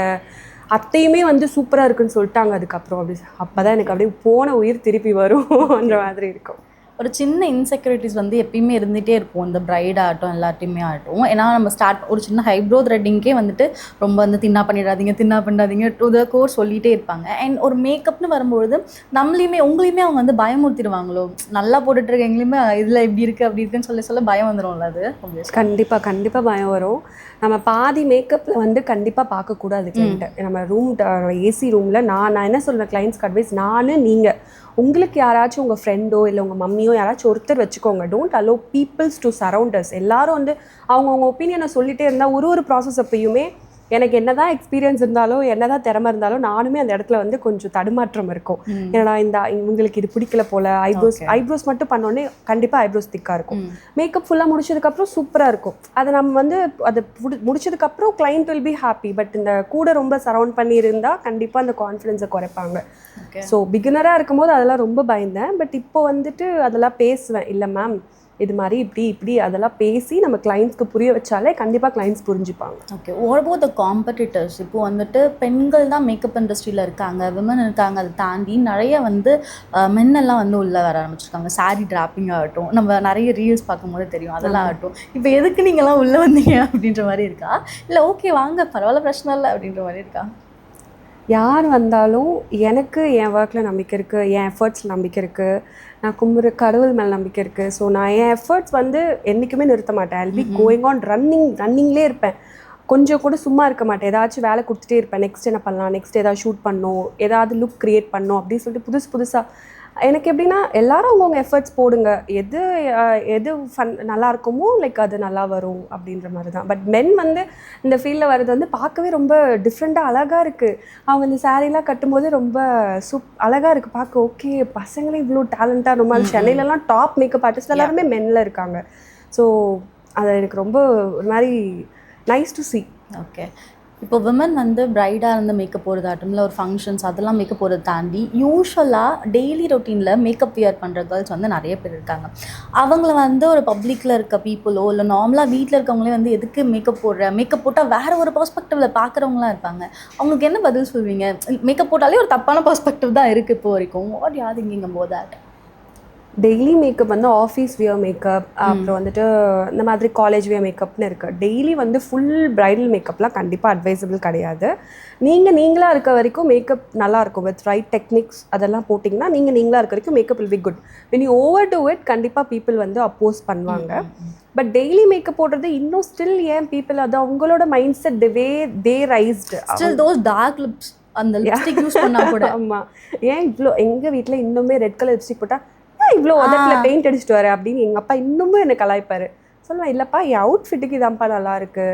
அத்தையுமே வந்து சூப்பராக இருக்குன்னு சொல்லிட்டாங்க அதுக்கப்புறம். அப்போ தான் எனக்கு அப்படியே போன உயிர் திருப்பி வரும்ன்ற மாதிரி இருக்கும். ஒரு சின்ன இன்செக்யூரிட்டிஸ் வந்து எப்பயுமே இருந்துகிட்டே இருக்கும், இந்த பிரைட் ஆகட்டும் எல்லாத்தையுமே ஆகட்டும். ஏன்னா நம்ம ஒரு சின்ன ஹைப்ரோ த்ரெட்டிங்கே வந்துட்டு ரொம்ப வந்து தின்னா பண்ணாதீங்க டு த கோர் சொல்லிகிட்டே இருப்பாங்க. அண்ட் ஒரு மேக்கப்னு வரும்பொழுது உங்களையுமே அவங்க வந்து பயமுறுத்திடுவாங்களோ, நல்லா போட்டுட்ருக்க எங்களையுமே இதில் இப்படி இருக்குது அப்படி இருக்குன்னு சொல்ல பயம் வந்துடும்ல? அது கண்டிப்பாக பயம் வரும். நம்ம பாதி மேக்கப்பில் வந்து கண்டிப்பாக பார்க்கக்கூடாது கிளைண்ட்டை. நம்ம ஏசி ரூமில் நான் என்ன சொல்வேன் கிளைண்ட்ஸ்க்கு அட்வைஸ், நீங்கள் உங்களுக்கு யாராச்சும் உங்கள் ஃப்ரெண்டோ இல்லை உங்கள் மம்மியோ யாராச்சும் ஒருத்தர் வச்சுக்கோங்க. Don't allow peoples to surround us. எல்லாரும் வந்து அவங்கவுங்க ஒப்பீனியனை சொல்லிகிட்டே இருந்தால் ஒரு ப்ராசஸ் அப்பயுமே எனக்கு என்னதான் எக்ஸ்பீரியன்ஸ் இருந்தாலும் என்னதான் திறமை இருந்தாலும் நானுமே அந்த இடத்துல வந்து கொஞ்சம் தடுமாற்றம் இருக்கும். ஏன்னா இவங்களுக்கு இது பிடிக்கல போல, ஐப்ரோஸ் மட்டும் பண்ணோடனே கண்டிப்பாக ஐப்ரோஸ் திக்காக இருக்கும், மேக்கப் ஃபுல்லாக முடிச்சதுக்கப்புறம் சூப்பராக இருக்கும். அதை நம்ம வந்து அதை முடிச்சதுக்கப்புறம் client will be happy. But இந்த கூட ரொம்ப சரௌண்ட் பண்ணி இருந்தால் கண்டிப்பாக அந்த கான்ஃபிடென்ஸை குறைப்பாங்க. ஸோ பிகினராக இருக்கும்போது அதெல்லாம் ரொம்ப பயந்தேன். பட் இப்போ வந்துட்டு அதெல்லாம் பேசுவேன், இல்லை மேம் இது மாதிரி இப்படி அதெல்லாம் பேசி நம்ம கிளைண்ட்ஸ்க்கு புரிய வச்சாலே கண்டிப்பாக கிளைண்ட்ஸ் புரிஞ்சுப்பாங்க. Okay, what about the competitors? இப்போ வந்துட்டு பெண்கள் தான் மேக்கப் இண்டஸ்ட்ரியில் இருக்காங்க, விமன் இருக்காங்க, அதை தாண்டி நிறைய வந்து மென்னெல்லாம் வந்து உள்ளே வர ஆரம்பிச்சிருக்காங்க. சாரீ டிராப்பிங் ஆகட்டும், நம்ம நிறைய ரீல்ஸ் பார்க்கும்போது தெரியும், அதெல்லாம் ஆகட்டும். இப்போ எதுக்கு நீங்கள்லாம் உள்ளே வந்தீங்க அப்படின்ற மாதிரி இருக்கா, இல்லை ஓகே வாங்க பரவாயில்ல பிரச்சனை இல்லை அப்படின்ற மாதிரி இருக்கா? யார் வந்தாலும் எனக்கு என் ஒர்க்கில் நம்பிக்கை இருக்குது, என் எஃபர்ட்ஸில் நம்பிக்கை இருக்குது, நான் கும்பிட்ற கடவுள் மேலே நம்பிக்கை இருக்குது. ஸோ நான் என் எஃபர்ட்ஸ் வந்து என்றைக்குமே நிறுத்த மாட்டேன். I will be going on ரன்னிங்லேயே இருப்பேன். கொஞ்சம் கூட சும்மா இருக்க மாட்டேன், ஏதாச்சும் வேலை கொடுத்துட்டே இருப்பேன். நெக்ஸ்ட் என்ன பண்ணலாம், நெக்ஸ்ட் ஏதாவது ஷூட் பண்ணணும், ஏதாவது லுக் க்ரியேட் பண்ணணும் அப்படின்னு சொல்லிட்டு புதுசாக எனக்கு எப்படின்னா எல்லாரும் அவங்கவுங்க எஃபர்ட்ஸ் போடுங்க, எது எது நல்லா இருக்குமோ லைக் அது நல்லா வரும் அப்படின்ற மாதிரி தான். பட் மென் வந்து இந்த ஃபீல்டில் வர்றது வந்து பார்க்கவே ரொம்ப டிஃப்ரெண்ட்டாக அழகாக இருக்குது. அவங்க இந்த சாரீலாம் கட்டும்போது ரொம்ப அழகாக இருக்குது பார்க்க. ஓகே, பசங்களே இவ்வளோ டேலண்டாக, ரொம்ப சென்னையிலலாம் டாப் மேக்கப் ஆர்டிஸ்ட் எல்லாருமே மென்னில் இருக்காங்க. ஸோ அது எனக்கு ரொம்ப ஒரு மாதிரி நைஸ் டு see. ஓகே, இப்போ விமன் வந்து ப்ரைடாக இருந்து மேக்கப் போடுறதாட்டும் இல்லை ஒரு ஃபங்க்ஷன்ஸ் அதெல்லாம் மேக்கப் போடுறத தாண்டி யூஸ்வலாக டெய்லி ரொட்டீனில் மேக்கப் வியர் பண்ணுற கேர்ள்ஸ் வந்து நிறைய பேர் இருக்காங்க. அவங்கள வந்து ஒரு பப்ளிக்கில் இருக்க பீப்புளோ இல்லை நார்மலாக வீட்டில் இருக்கவங்களே வந்து எதுக்கு மேக்கப் போட்டால் வேறு ஒரு பெர்ஸ்பெக்டிவில் பார்க்குறவங்களாம் இருப்பாங்க. அவங்களுக்கு என்ன பதில் சொல்வீங்க? மேக்கப் போட்டாலே ஒரு தப்பான பெர்ஸ்பெக்டிவ் தான் இருக்குது இப்போ வரைக்கும். What you are thinking about that? Daily makeup வந்து ஆஃபீஸ் வியர் மேக்கப், அப்புறம் வந்துட்டு இந்த மாதிரி காலேஜ் வியர் மேக்கப்னு இருக்குது. டெய்லி வந்து ஃபுல் ப்ரைடல் மேக்கப்லாம் கண்டிப்பாக அட்வைசபிள் கிடையாது. நீங்களாக இருக்க வரைக்கும் மேக்கப் நல்லாயிருக்கும். வித் ரைட் டெக்னிக்ஸ் அதெல்லாம் போட்டிங்கன்னா நீங்களாக இருக்க வரைக்கும் makeup will be good. When you over to it கண்டிப்பாக பீப்புள் வந்து அப்போஸ் பண்ணுவாங்க. பட் டெய்லி மேக்கப் போடுறது இன்னும் ஸ்டில் ஏன் பீப்புள் அது அவங்களோட mind set they raised still those dark lips அந்த லிப்ஸ்டிக் யூஸ் பண்ணால் கூட. ஆமாம், ஏன் இவ்வளோ எங்கள் வீட்டில் இன்னுமே ரெட் கலர் லிப்ஸ்டிக் போட்டால் இவ்வளோ உதட்டில் பெயிண்ட் அடிச்சுட்டு வர அப்படின்னு எங்கள் அப்பா இன்னமும் என்னை கலாய்ப்பார். சொல்லுவேன், இல்லைப்பா என் அவுட்ஃபிட்டுக்கு இதான்ப்பா நல்லாயிருக்கு,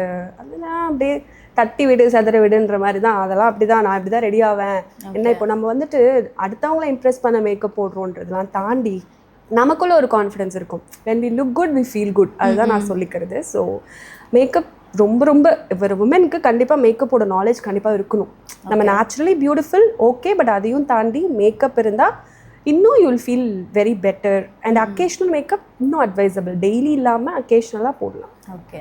அதெல்லாம் அப்படியே தட்டி விடு சதுர விடுன்ற மாதிரி தான். அதெல்லாம் அப்படி தான், நான் இப்படி தான் ரெடி ஆவேன். என்ன இப்போ நம்ம வந்துட்டு அடுத்தவங்கள இம்ப்ரெஸ் பண்ண மேக்கப் போடுறோன்றதுலாம் தாண்டி நமக்குள்ள ஒரு கான்ஃபிடென்ஸ் இருக்கும். when we look good we feel good. அதுதான் நான் சொல்லிக்கிறது. ஸோ மேக்கப் ரொம்ப ஒரு உமனுக்கு கண்டிப்பாக மேக்கப்போட நாலேஜ் கண்டிப்பாக இருக்கணும். நம்ம நேச்சுரலி பியூட்டிஃபுல் ஓகே, பட் அதையும் தாண்டி மேக்கப் இருந்தால் இன்னும் you will feel very better. And occasional makeup இன்னும் அட்வைசபிள், டெய்லி இல்லாமல் அக்கேஷ்னலாக போடலாம். ஓகே,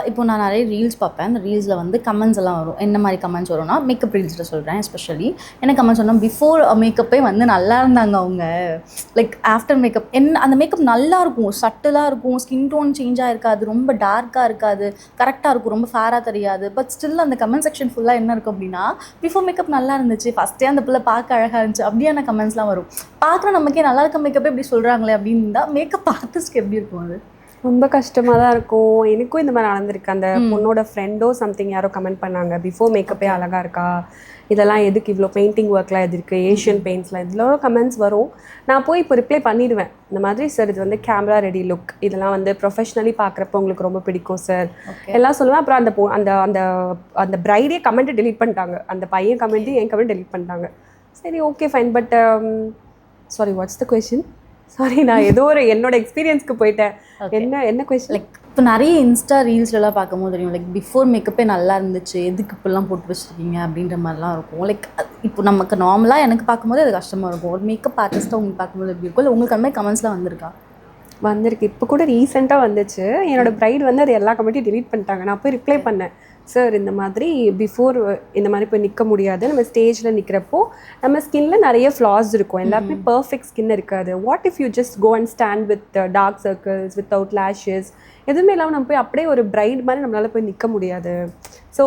இப்போ நான் நிறைய ரீல்ஸ் பார்ப்பேன். அந்த ரீல்ஸில் வந்து கமெண்ட்ஸ் எல்லாம் வரும். என்ன மாதிரி கமெண்ட்ஸ் வரும்னா, மேக்கப் ரீல்ஸில் சொல்கிறேன் எஸ்பெஷலி. என்ன கமெண்ட்ஸ் சொன்னால், பிஃபோர் மேக்கப்பே வந்து நல்லா இருந்தாங்க அவங்க, லைக் ஆஃப்டர் மேக்கப் அந்த மேக்கப் நல்லா இருக்கும், சட்டிலாக இருக்கும், ஸ்கின் டோன் சேஞ்சாக இருக்காது, ரொம்ப டார்க்காக இருக்காது, கரெக்டாக இருக்கும், ரொம்ப ஃபேராக தெரியாது. பட் ஸ்டில் அந்த கமெண்ட் செக்ஷன் ஃபுல்லாக என்ன இருக்கும் அப்படின்னா, பிஃபோர் மேக்கப் நல்லா இருந்துச்சு, ஃபஸ்ட்டே அந்த பிள்ளை பார்க்க அழகாக இருந்துச்சு அப்படியான கமெண்ட்ஸ்லாம் வரும். பார்க்குற நமக்கே நல்லா இருக்க மேக்கப்பே இப்படி சொல்கிறாங்களே அப்படின்னு இருந்தால் மேக்கப் ஆர்டிஸ்ட்க்கு எப்படி இருக்கும்? அது ரொம்ப கஷ்டமாக தான் இருக்கும். எனக்கும் இந்த மாதிரி நடந்திருக்கு. அந்த பொண்ணோட ஃப்ரெண்டோ சம்திங் யாரோ கமெண்ட் பண்ணாங்க, பிஃபோர் மேக்கப்பே அழகாக இருக்கா, இதெல்லாம் எதுக்கு இவ்வளோ பெயிண்டிங் ஒர்க்லாம் எது இருக்குது, ஏஷியன் பெயிண்ட்ஸ்லாம் இதில் கமெண்ட்ஸ் வரும். நான் போய் இப்போ ரிப்ளை பண்ணிடுவேன். இந்த மாதிரி சார் இது வந்து கேமரா ரெடி லுக், இதெல்லாம் வந்து ப்ரொஃபஷ்னலி பார்க்குறப்ப உங்களுக்கு ரொம்ப பிடிக்கும் சார் எல்லாம் சொல்லுவேன். அப்புறம் அந்த அந்த அந்த ப்ரைடே கமெண்ட்டை டெலீட் பண்ணிட்டாங்க. அந்த பையன் கமெண்ட்டு என் கமெண்ட் டெலீட் பண்ணிட்டாங்க. சரி okay fine. But sorry, what's the question? Sorry, நான் ஏதோ ஒரு என்னோட எக்ஸ்பீரியன்ஸ்க்கு போயிட்டேன். என்ன கொஸ்டின்? லைக் இப்போ நிறைய இன்ஸ்டா ரீல்ஸ்லாம் பார்க்கும்போது தெரியும், லைக் பிஃபோர் மேக்கப்பே நல்லா இருந்துச்சு, எதுக்கு இப்பெல்லாம் போட்டு வச்சுருக்கீங்க அப்படின்ற மாதிரிலாம் இருக்கும். லைக் இப்போ நமக்கு நார்மலாக எனக்கு பார்க்கும்போது அது கஷ்டமாக இருக்கும். ஒரு மேக்கப் ஆர்டிஸ்ட்டாக உங்களுக்கு பார்க்கும்போது எப்படி இருக்கும்? இல்லை உங்களுக்கு அந்த மாதிரி கமெண்ட்ஸ்லாம் வந்திருக்கு? இப்போ கூட ரீசெண்டாக வந்துச்சு. என்னோட ப்ரைட் வந்து அது எல்லா கமெண்ட்டையும் டெலீட் பண்ணிட்டாங்க. நான் போய் ரிப்ளை பண்ணேன், சார் இந்த மாதிரி பிஃபோர் இந்த மாதிரி போய் நிற்க முடியாது, நம்ம ஸ்டேஜில் நிற்கிறப்போ நம்ம ஸ்கின்ல நிறைய ஃப்ளாஸ் இருக்கும், எல்லாருமே பர்ஃபெக்ட் ஸ்கின் இருக்காது. What if you just go and stand with dark circles, without lashes, எதுவுமே இல்லாமல் நம்ம போய் அப்படியே ஒரு பிரைட் மாதிரி நம்மளால் போய் நிற்க முடியாது. ஸோ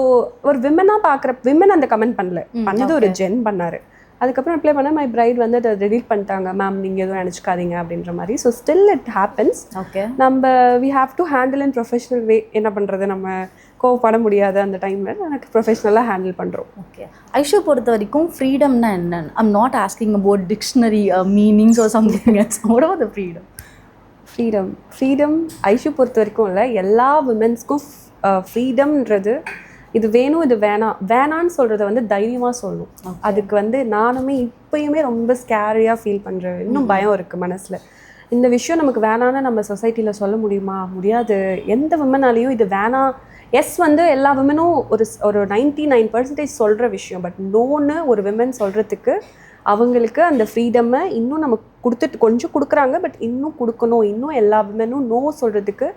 ஒரு விமனாக பார்க்குற விமன் அந்த கமெண்ட் பண்ணது ஒரு ஜென் பண்ணார். அதுக்கப்புறம் ரிப்ளை பண்ணால் மை பிரைட் வந்து அதை டெலீட் பண்ணிட்டாங்க, மேம் நீங்கள் எதுவும் நினச்சிக்காதீங்க அப்படின்ற மாதிரி. So still it happens. Okay, நம்ம we have to handle in professional way. என்ன பண்ணுறது, நம்ம கோவப்பட முடியாது அந்த டைமில், எனக்கு ப்ரொஃபஷ்னலாக ஹேண்டில் பண்ணுறோம். ஓகே, ஐஷு பொறுத்த வரைக்கும் ஃப்ரீடம்னா என்ன? I'm not asking about dictionary meanings or something else. What about the freedom Aishu பொறுத்த வரைக்கும் இல்லை, எல்லா விமென்ஸ்க்கும் ஃப்ரீடம்ன்றது இது வேணும் இது வேணான்னு சொல்கிறத வந்து தைரியமாக சொல்லணும். அதுக்கு வந்து நானுமே இப்போயுமே ரொம்ப ஸ்கேரியாக ஃபீல் பண்ணுறேன். இன்னும் பயம் இருக்குது மனசில். இந்த விஷயம் நமக்கு வேணான்னு நம்ம சொசைட்டியில் சொல்ல முடியுமா? முடியாது. எந்த விமனாலையும் இது வேணாம். எஸ் வந்து எல்லா விமனும் ஒரு 99% சொல்கிற விஷயம். பட் நோன்னு ஒரு விமன் சொல்கிறதுக்கு அவங்களுக்கு அந்த ஃப்ரீடம்மை இன்னும் நம்ம கொஞ்சம் கொடுக்குறாங்க. பட் இன்னும் கொடுக்கணும். இன்னும் எல்லா விமனும் நோ சொல்கிறதுக்கு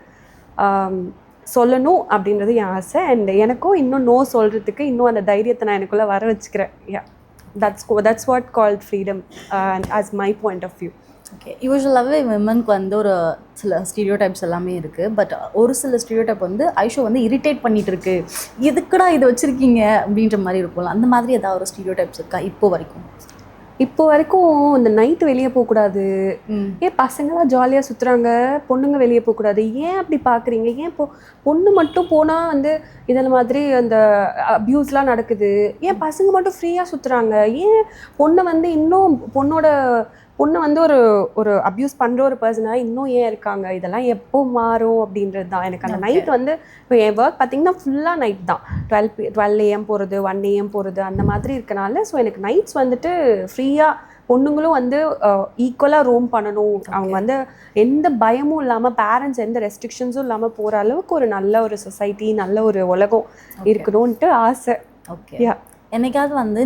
சொல்லணும் அப்படின்றது என் ஆசை. அண்ட் எனக்கும் இன்னும் நோ சொல்கிறதுக்கு இன்னும் அந்த தைரியத்தை நான் எனக்குள்ளே வர வச்சுக்கிறேன். that's what called freedom as my point of view. Okay, யூஸ்வலாகவே விமனுக்கு வந்து ஒரு சில ஸ்டீரியோ டைப்ஸ் எல்லாமே இருக்குது. பட் ஒரு சில ஸ்டீரியோ டைப் வந்து ஐஷோ வந்து இரிட்டேட் பண்ணிகிட்டு இருக்கு, எதுக்குடா இது வச்சுருக்கீங்க அப்படின்ற மாதிரி இருக்கும்ல, அந்த மாதிரி ஏதாவது ஒரு ஸ்டீரியோ டைப்ஸ் இருக்கா இப்போ வரைக்கும்? இந்த நைட்டு வெளியே போகக்கூடாது, ஏன் பசங்களாம் ஜாலியாக சுற்றுறாங்க, பொண்ணுங்க வெளியே போகக்கூடாது, ஏன் அப்படி பார்க்குறீங்க? ஏன் பொண்ணு மட்டும் போனால் வந்து இதில் மாதிரி அந்த அப்யூஸ்லாம் நடக்குது, ஏன் பசங்க மட்டும் ஃப்ரீயாக சுற்றுறாங்க, ஏன் பொண்ணை வந்து இன்னும் பொண்ணோட பொண்ணு வந்து ஒரு ஒரு அப்யூஸ் பண்ணுற ஒரு பர்சனாக இன்னும் ஏன் இருக்காங்க, இதெல்லாம் எப்போ மாறும் அப்படின்றது தான் எனக்கு. அந்த நைட் வந்து இப்போ என் ஒர்க் பார்த்தீங்கன்னா ஃபுல்லாக நைட் தான், 12 AM போகிறது, 1 AM போகிறது, அந்த மாதிரி இருக்கனால. ஸோ எனக்கு நைட்ஸ் வந்துட்டு ஃப்ரீயாக பொண்ணுங்களும் வந்து ஈக்குவலாக ரோம் பண்ணணும், அவங்க வந்து எந்த பயமும் இல்லாமல், பேரண்ட்ஸ் எந்த ரெஸ்ட்ரிக்ஷன்ஸும் இல்லாமல் போகிற அளவுக்கு ஒரு நல்ல ஒரு சொசைட்டி, நல்ல ஒரு உலகம் இருக்கணும்ன்ட்டு ஆசை. ஓகே. என்னைக்காவது வந்து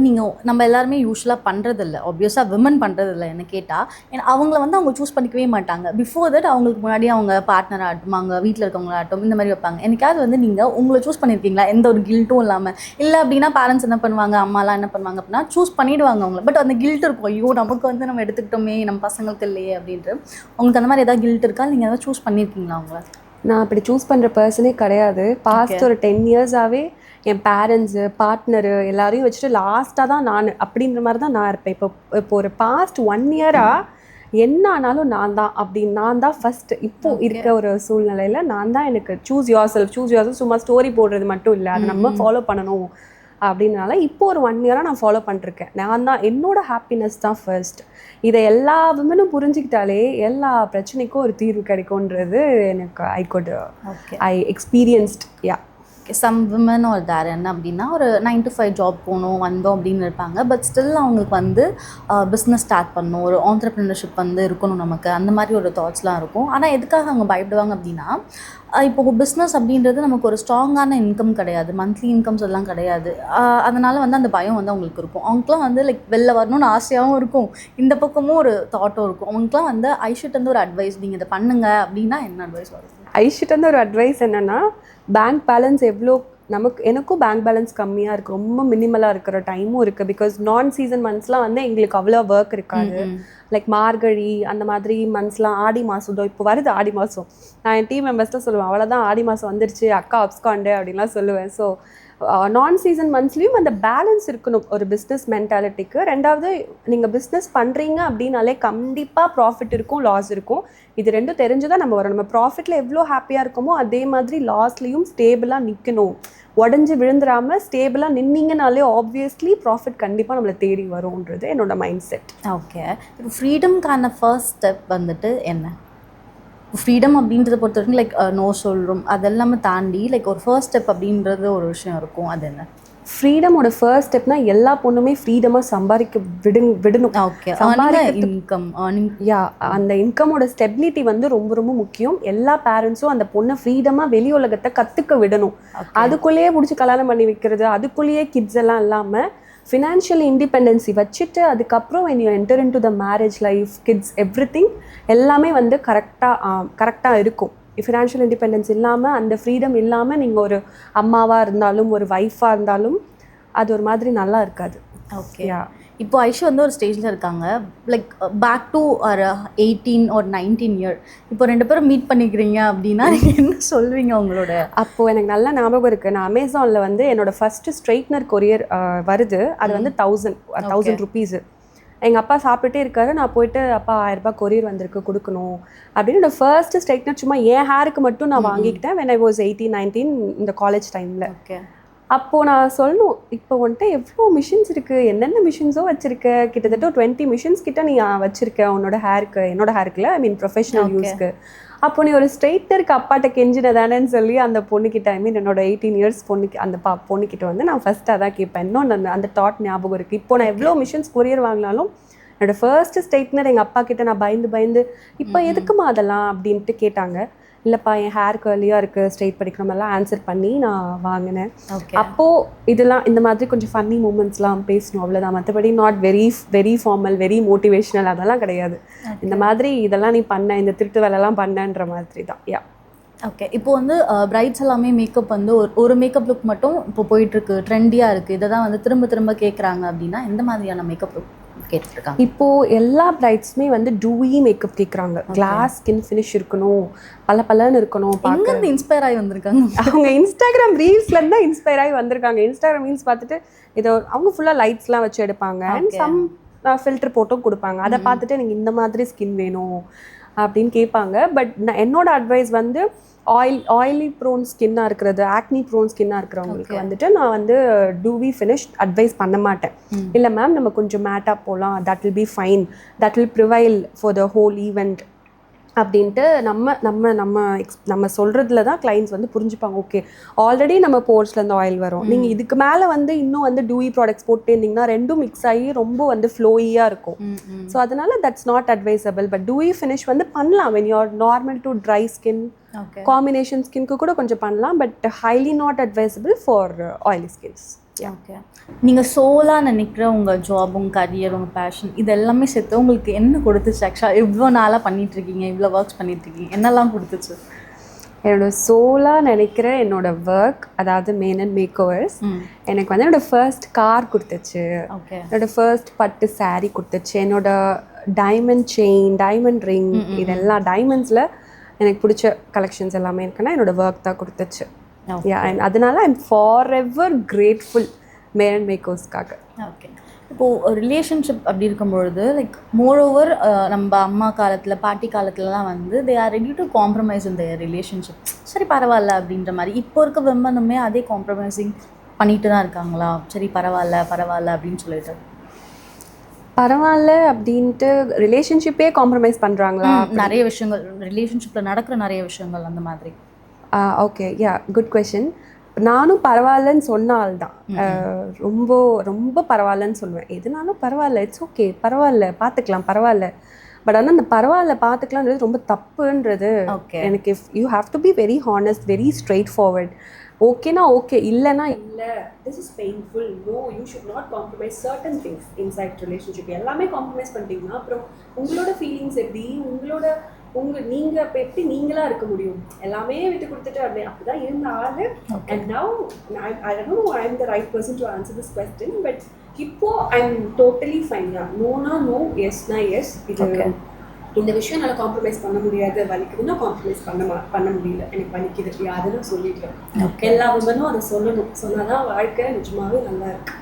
நம்ம எல்லாருமே யூஸ்வலாக பண்ணுறதில்ல, ஆப்வியஸாக விமன் பண்ணுறதில்ல என்ன கேட்டால். அவங்கள வந்து அவங்க சூஸ் பண்ணிக்கவே மாட்டாங்க. பிஃபோர் தட் அவங்களுக்கு முன்னாடி அவங்க பார்ட்னர் ஆகட்டும், அவங்க வீட்டில் இருக்கவங்களாகட்டும், இந்த மாதிரி வைப்பாங்க. என்னைக்காவது வந்து நீங்கள் உங்களை சூஸ் பண்ணியிருக்கீங்களா எந்த ஒரு கில்ட்டும் இல்லாமல்? இல்லை அப்படின்னா பேரண்ட்ஸ் என்ன பண்ணுவாங்க, அம்மாலாம் என்ன பண்ணுவாங்க அப்படின்னா சூஸ் பண்ணிவிடுவாங்க அவங்கள. பட் அந்த கில்ட் இருக்கும், ஐயோ நமக்கு வந்து நம்ம எடுத்துக்கிட்டோமே, நம்ம பசங்களுக்கு இல்லையே அப்படின்ட்டு. உங்களுக்கு அந்த மாதிரி ஏதாவது கில்ட் இருக்கா? நீங்கள் எதாவது சூஸ் பண்ணியிருக்கீங்களா அவங்கள? நான் அப்படி சூஸ் பண்ணுற பர்சனே கிடையாது. பாஸ்ட் ஒரு 10 இயர்ஸாகவே என் பேரண்ட்ஸு, பார்ட்னரு எல்லாரையும் வச்சுட்டு லாஸ்ட்டாக தான் நான் அப்படின்ற மாதிரி தான் நான் இருப்பேன். இப்போ ஒரு பாஸ்ட் 1 இயராக என்ன ஆனாலும் நான் தான் அப்படின்னு, நான் தான் ஃபஸ்ட்டு இப்போ இருக்க ஒரு சூழ்நிலையில் நான் தான். எனக்கு சூஸ் யுவர் செல்ஃப் சும்மா ஸ்டோரி போடுறது மட்டும் இல்லை, அது நம்ம ஃபாலோ பண்ணணும் அப்படின்னால இப்போ ஒரு 1 இயராக நான் ஃபாலோ பண்ணிருக்கேன். நான் தான், என்னோட ஹாப்பினஸ் தான் ஃபர்ஸ்ட். இதை எல்லா விமனும் புரிஞ்சுக்கிட்டாலே எல்லா பிரச்சனைக்கும் ஒரு தீர்வு கிடைக்கும்ன்றது எனக்கு ஐ எக்ஸ்பீரியன்ஸ்ட். சம் விமன் ஒரு என்ன அப்படின்னா ஒரு 9 to 5 ஜாப் போகணும் வந்தோம் அப்படின்னு இருப்பாங்க. பட் ஸ்டில் அவங்களுக்கு வந்து பிஸ்னஸ் ஸ்டார்ட் பண்ணணும், ஒரு ஆண்டர்ப்ரினர்ஷிப் வந்து இருக்கணும் நமக்கு, அந்த மாதிரி ஒரு தாட்ஸ்லாம் இருக்கும். ஆனால் எதுக்காக அவங்க பயப்படுவாங்க அப்படின்னா, இப்போ பிஸ்னஸ் அப்படின்றது நமக்கு ஒரு ஸ்ட்ராங்கான இன்கம் கிடையாது, மந்த்லி இன்கம்ஸ் எல்லாம் கிடையாது. அதனால் வந்து அந்த பயம் வந்து அவங்களுக்கு இருக்கும். அவங்களுக்குலாம் வந்து லைக் வெளில வரணும்னு ஆசையாகவும் இருக்கும், இந்த பக்கமும் ஒரு தாட்டும் இருக்கும். அவங்களுக்குலாம் வந்து ஐஷுட் வந்து ஒரு அட்வைஸ், நீங்கள் இதை பண்ணுங்க அப்படின்னா என்ன அட்வைஸ் வரும்? ஐஷுட் வந்து ஒரு அட்வைஸ் என்னென்னா, பேங்க் பேலன்ஸ் எவ்வளோ எனக்கும் பேங்க் பேலன்ஸ் கம்மியாக இருக்குது, ரொம்ப மினிமலாக இருக்கிற டைமும் இருக்குது. பிகாஸ் நான் சீசன் மந்த்ஸ்லாம் வந்து எங்களுக்கு அவ்வளோ ஒர்க் இருக்காது. லைக் மார்கழி அந்த மாதிரி மந்த்ஸ்லாம், ஆடி மாதம் இப்போ வருது ஆடி மாதம், நான் என் டீம் மெம்பர்ஸ்லாம் சொல்லுவேன், அவ்வளோதான் ஆடி மாதம் வந்துருச்சு அக்கா அப்ஸ்காண்டு அப்படின்லாம் சொல்லுவேன். ஸோ நான் சீசன் மந்த்ஸ்லேயும் அந்த பேலன்ஸ் இருக்கணும் ஒரு பிஸ்னஸ் மென்டாலிட்டிக்கு. ரெண்டாவது, நீங்கள் பிஸ்னஸ் பண்ணுறீங்க அப்படின்னாலே கண்டிப்பாக ப்ராஃபிட் இருக்கும், லாஸ் இருக்கும். இது ரெண்டும் தெரிஞ்சுதான் நம்ம வரோம். நம்ம ப்ராஃபிட்டில் எவ்வளோ ஹாப்பியாக இருக்கோமோ அதே மாதிரி லாஸ்லேயும் ஸ்டேபிளாக நிற்கணும். உடஞ்சி விழுந்துடாமல் ஸ்டேபிளாக நின்னீங்கனாலே ஆப்வியஸ்லி ப்ராஃபிட் கண்டிப்பாக நம்மளை தேடி வரும்ன்றது என்னோட மைண்ட் செட். ஓகே. இப்போ ஃப்ரீடம்கான ஃபர்ஸ்ட் ஸ்டெப் வந்துட்டு என்ன? ஃப்ரீடம் அப்படின்றத பொறுத்த வரைக்கும் லைக் நோ சொல்கிறோம், அதெல்லாமே தாண்டி லைக் ஒரு ஃபர்ஸ்ட் ஸ்டெப் அப்படின்றது ஒரு விஷயம் இருக்கும், அது என்ன? ஃப்ரீடமோட ஃபர்ஸ்ட் ஸ்டெப்னா எல்லா பொண்ணுமே ஃப்ரீடமாக சம்பாதிக்க விடணும். ஓகே. இன்கம், அந்த இன்கமோட ஸ்டெபிலிட்டி வந்து ரொம்ப ரொம்ப முக்கியம். எல்லா பேரண்ட்ஸும் அந்த பொண்ணை ஃப்ரீடமாக வெளி உலகத்தை கற்றுக்க விடணும். அதுக்குள்ளேயே பிடிச்சி கல்யாணம் பண்ணி வைக்கிறது, அதுக்குள்ளேயே கிட்ஸ் எல்லாம் இல்லாமல் ஃபினான்ஷியல் இண்டிபெண்டன்சி வச்சுட்டு அதுக்கப்புறம் when you enter into the marriage life, kids, everything எல்லாமே வந்து கரெக்டாக இருக்கும். ஃபினான்ஷியல் இண்டிபெண்டன்ஸ் இல்லாமல், அந்த ஃப்ரீடம் இல்லாமல் நீங்கள் ஒரு அம்மாவாக இருந்தாலும் ஒரு ஒய்ஃபாக இருந்தாலும் அது ஒரு மாதிரி நல்லா இருக்காது. ஓகே. இப்போ ஐஷு வந்து ஒரு ஸ்டேஜில் இருக்காங்க, லைக் பேக் டு ஒரு 18 or 19 year. இப்போ 2 பேரும் மீட் பண்ணிக்கிறீங்க அப்படின்னா நீங்கள் என்ன சொல்வீங்க உங்களோட? அப்போது எனக்கு நல்ல ஞாபகம் இருக்குது, நான் அமேசானில் வந்து என்னோடய ஃபஸ்ட்டு ஸ்ட்ரைட்னர் கொரியர் வருது. அது வந்து 1000 rupees. எங்கள் அப்பா சாப்பிட்டுட்டே இருக்காரு, நான் போயிட்டு அப்பா 1000 ரூபாய் கொரியர் வந்திருக்கு கொடுக்கணும் அப்படின்னு என்னோட ஃபர்ஸ்ட்டு ஸ்ட்ரைட்னர் சும்மா என் ஹேருக்கு மட்டும் நான் வாங்கிக்கிட்டேன். when I was 18, 19 இந்த காலேஜ் டைமில். ஓகே. அப்போது நான் சொல்லணும், இப்போ வந்துட்டு எவ்வளோ மிஷின்ஸ் இருக்குது, என்னென்ன மிஷின்ஸோ வச்சுருக்க, கிட்டத்தட்ட 20 மிஷின்ஸ் கிட்ட நீ வச்சுருக்க உன்னோட ஹேருக்கு, என்னோட ஹேருக்குல ஐ மீன் ப்ரொஃபஷனல் யூஸ்க்கு. அப்போ நீ ஒரு ஸ்ட்ரைட்னருக்கு அப்பாட்ட கெஞ்சினதானேன்னு சொல்லி அந்த பொண்ணுக்கிட்ட, ஐ மீன் என்னோட 18 years பொண்ணுக்கு, அந்த பொண்ணுக்கிட்ட வந்து நான் ஃபஸ்ட்டு அதான் கேட்பேன். இன்னொன்று அந்த தாட் ஞாபகம் இருக்குது. இப்போ நான் எவ்வளோ மிஷின்ஸ் கொரியர் வாங்கினாலும் என்னோட ஃபர்ஸ்ட்டு ஸ்ட்ரைட்னர் எங்கள் அப்பா கிட்ட நான் பயந்து இப்போ எதுக்குமா அதெல்லாம் அப்படின்ட்டு கேட்டாங்க. இல்லைப்பா என் ஹேர் கர்லியாக இருக்குது, ஸ்ட்ரெயிட் படிக்கணுமெல்லாம் ஆன்சர் பண்ணி நான் வாங்கினேன். அப்போது இதெல்லாம் இந்த மாதிரி கொஞ்சம் ஃபன்னி மூமெண்ட்ஸ்லாம் பேசணும், அவ்வளோதான். மற்றபடி not very formal, very motivational அதெல்லாம் கிடையாது. இந்த மாதிரி இதெல்லாம் நீ பண்ண, இந்த திருட்டு வேலைலாம் பண்ணன்ற மாதிரி தான். ஓகே. இப்போ வந்து பிரைட்ஸ் எல்லாமே மேக்கப் வந்து ஒரு மேக்கப் லுக் மட்டும் இப்போ போயிட்டுருக்கு, ட்ரெண்டியாக இருக்குது, இதை தான் வந்து திரும்ப கேட்குறாங்க அப்படின்னா எந்த மாதிரியான மேக்கப் லுக் கேட்டுருக்காங்க? இப்போது எல்லா பிரைட்ஸுமே வந்து டூயி மேக்கப் கேட்குறாங்க. கிளாஸ் ஸ்கின் ஃபினிஷ் இருக்கணும், பலன்னு இருக்கணும். பார்க்க இன்ஸ்பயர் ஆகி வந்திருக்காங்க அவங்க இன்ஸ்டாகிராம் ரீல்ஸ்லேருந்து தான் இன்ஸ்பயர் ஆகி வந்திருக்காங்க. இன்ஸ்டாகிராம் ரீல்ஸ் பார்த்துட்டு இதை அவங்க ஃபுல்லாக லைட்ஸ்லாம் வச்சு எடுப்பாங்க, அண்ட் சம் ஃபில்டர் போட்டும் கொடுப்பாங்க. அதை பார்த்துட்டு எனக்கு இந்த மாதிரி ஸ்கின் வேணும் அப்படின்னு கேட்பாங்க. பட் என்னோட அட்வைஸ் வந்து ஆயிலி ப்ரோன் ஸ்கின்னாக இருக்கிறது, ஆக்னி ப்ரோன் ஸ்கின்னாக இருக்கிறவங்களுக்கு வந்துட்டு நான் வந்து டூவி ஃபினிஷ் அட்வைஸ் பண்ண மாட்டேன். இல்லை மேம் நம்ம கொஞ்சம் மேட்டாக போகலாம், that will be fine, that will prevail for the whole event அப்படின்ட்டு நம்ம சொல்கிறதுல தான் கிளைண்ட்ஸ் வந்து புரிஞ்சுப்பாங்க. ஓகே ஆல்ரெடி நம்ம போர்ஸ்லேருந்து ஆயில் வரும், நீங்கள் இதுக்கு மேலே வந்து இன்னும் வந்து டூவி ப்ராடக்ட்ஸ் போட்டு இருந்தீங்கன்னா ரெண்டும் மிக்ஸ் ஆகி ரொம்ப வந்து ஃப்ளோயியாக இருக்கும். ஸோ அதனால that's not advisable. But dewy finish வந்து பண்ணலாம் when you're normal to dry skin, combination ஸ்கின்க்கு கூட கொஞ்சம் பண்ணலாம். But highly not advisable for oily skins. Okay, நீங்கள் சோலாக நினைக்கிற உங்கள் ஜாப், உங்கள் கரியர், உங்கள் பேஷன் இது எல்லாமே சேர்த்து உங்களுக்கு என்ன கொடுத்துச்சு? ஆக்சுவலாக இவ்வளோ நாளாக பண்ணிகிட்ருக்கீங்க, இவ்வளோ ஒர்க்ஸ் பண்ணிகிட்ருக்கீங்க, என்னெல்லாம் கொடுத்துச்சு? என்னோடய சோலாக நினைக்கிற என்னோடய ஒர்க், அதாவது மேனன் மேக் ஓவர்ஸ், எனக்கு வந்து என்னோடய ஃபர்ஸ்ட் கார் கொடுத்துச்சு, என்னோடய ஃபர்ஸ்ட் பட்டு சாரீ கொடுத்துச்சு, என்னோடய டைமண்ட் செயின், டைமண்ட் ரிங், இதெல்லாம் டைமண்ட்ஸில் எனக்கு பிடிச்ச கலெக்ஷன்ஸ் எல்லாமே இருக்குன்னா என்னோடய ஒர்க் தான் கொடுத்துச்சு. அதனால I'm forever grateful Menon மேக்கர்ஸ்க்காக. ஓகே, இப்போது ரிலேஷன்ஷிப் அப்படி இருக்கும்பொழுது லைக் மோர் ஓவர் நம்ம அம்மா காலத்தில், பாட்டி காலத்துலலாம் வந்து they are ready to compromise in there relationship. சரி பரவாயில்ல அப்படின்ற மாதிரி. இப்போ இருக்க விமனுமே அதே காம்ப்ரமைசிங் பண்ணிட்டு தான் இருக்காங்களா? சரி பரவாயில்ல அப்படின்னு சொல்லிட்டு பரவாயில்ல அப்படின்ட்டு ரிலேஷன்ஷிப்பே காம்ப்ரமைஸ் பண்ணுறாங்களா? நிறைய விஷயங்கள் ரிலேஷன்ஷிப்பில் நடக்கிற நிறைய விஷயங்கள் அந்த மாதிரி. ஓகே, யா, குட் கொஷின். நானும் பரவாயில்லன்னு சொன்னால் தான் ரொம்ப ரொம்ப பரவாயில்லன்னு சொல்லுவேன். எதுனாலும் பரவாயில்ல, இட்ஸ் ஓகே, பரவாயில்ல பார்த்துக்கலாம், பரவாயில்ல. பட் ஆனால் அந்த பரவாயில்ல பார்த்துக்கலாம்ன்றது ரொம்ப தப்புன்றது எனக்கு. You have to be very honest, very straightforward. ஓகேனா ஓகே, இல்லைனா இல்லை, this is painful, no you should not compromise certain things inside relationship. எல்லாமே காம்ப்ரமைஸ் பண்ணிட்டீங்கன்னா அப்புறம் உங்களோட ஃபீலிங்ஸ் எப்படி, நீங்கள் இப்போ எப்படி நீங்களாக இருக்க முடியும்? எல்லாமே விட்டு கொடுத்துட்டு அப்படிதான் இருந்த ஆள். And now I don't know I am the right person to answer this question. But இப்போ ஐ எம் டோட்டலி ஃபைன். நோனா நோ, எஸ்னா எஸ். இந்த விஷயம் என்னால் காம்ப்ரமைஸ் பண்ண முடியாது, வலிக்குதுன்னா காம்ப்ரமைஸ் பண்ண முடியல, எனக்கு வலிக்குது, அதுன்னு சொல்லிட்டேன். எல்லா விமனும் அதை சொல்லணும், சொன்னாதான் வாழ்க்கை நிஜமாவே நல்லா இருக்கு.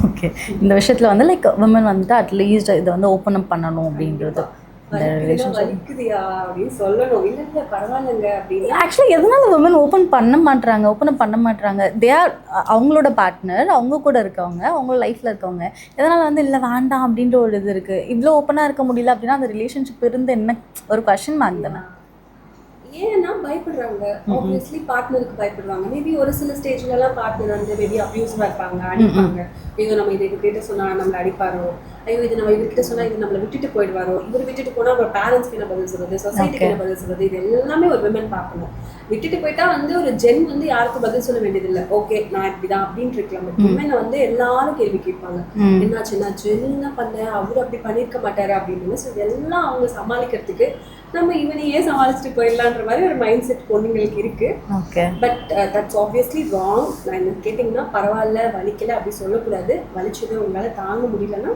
ஓகே, இந்த விஷயத்தில் வந்து லைக் விமன் வந்துட்டு அட்லீஸ்ட் இதை வந்து ஓப்பன் அப் பண்ணணும் அப்படின்றது. வலிக்குதியா அப்படின்னு சொல்லணும். இல்லை பரவாயில்லைங்க அப்படின்னு. ஆக்சுவலி எதனால விமன் ஓப்பன் அப் பண்ண மாட்டாங்க? தே ஆர் அவங்களோட பார்ட்னர், அவங்க கூட இருக்கவங்க, அவங்க லைஃப்பில் இருக்கவங்க. எதனால் வந்து இல்லை வேண்டாம் அப்படின்ற ஒரு இது இருக்குது. இவ்வளோ ஓப்பனாக இருக்க முடியல அப்படின்னா அந்த ரிலேஷன்ஷிப் இருந்து என்ன ஒரு கொஷின் மார்க் தானே. ஏன்னா பயப்படுறாங்க, ஆப்வியஸ்லி பார்ட்னருக்கு பயப்படுவாங்க. மேபி ஒரு சில ஸ்டேஜ்லலாம் பார்ட்னர் வந்து மேபி அப்யூஸாக இருப்பாங்க, அடிப்பாங்க. ஐயோ நம்ம இதை கிட்ட சொன்னால் நம்மளை அடிப்பாரோ, ஐயோ இது நம்ம இவர்கிட்ட சொன்னால் இது நம்மளை விட்டுட்டு போயிடுவாரோ, இவர் விட்டுட்டு போனால் நம்ம பேரண்ட்ஸ்க்கு என்ன பதில் சொல்கிறது, சொசைட்டிக்கு என்ன பதில் சொல்கிறது, இது எல்லாமே ஒரு விமன் பார்க்கணும். விட்டுட்டு போயிட்டா வந்து ஒரு ஜென் வந்து யாருக்கும் பதில் சொல்ல வேண்டியதில்லை. ஓகே நான் இப்படிதான் அப்படின்னு இருக்கலாம். பட் விமனை வந்து எல்லாரும் கேள்வி கேட்பாங்க, என்னாச்சு நீ என்ன பண்ண, அவர் அப்படி பண்ணியிருக்க மாட்டாரு அப்படின்னு. ஸோ இதெல்லாம் அவங்க சமாளிக்கிறதுக்கு நம்ம இவனையே சமாளிச்சுட்டு போயிடலான்ற மாதிரி ஒரு மைண்ட் செட் பொண்ணுங்களுக்கு இருக்கு. But that's obviously wrong. நான் என்ன கேட்டிங்கன்னா பரவாயில்ல வலிக்கல அப்படி சொல்லக்கூடாது. வலிச்சது உங்களால் தாங்க முடியலன்னா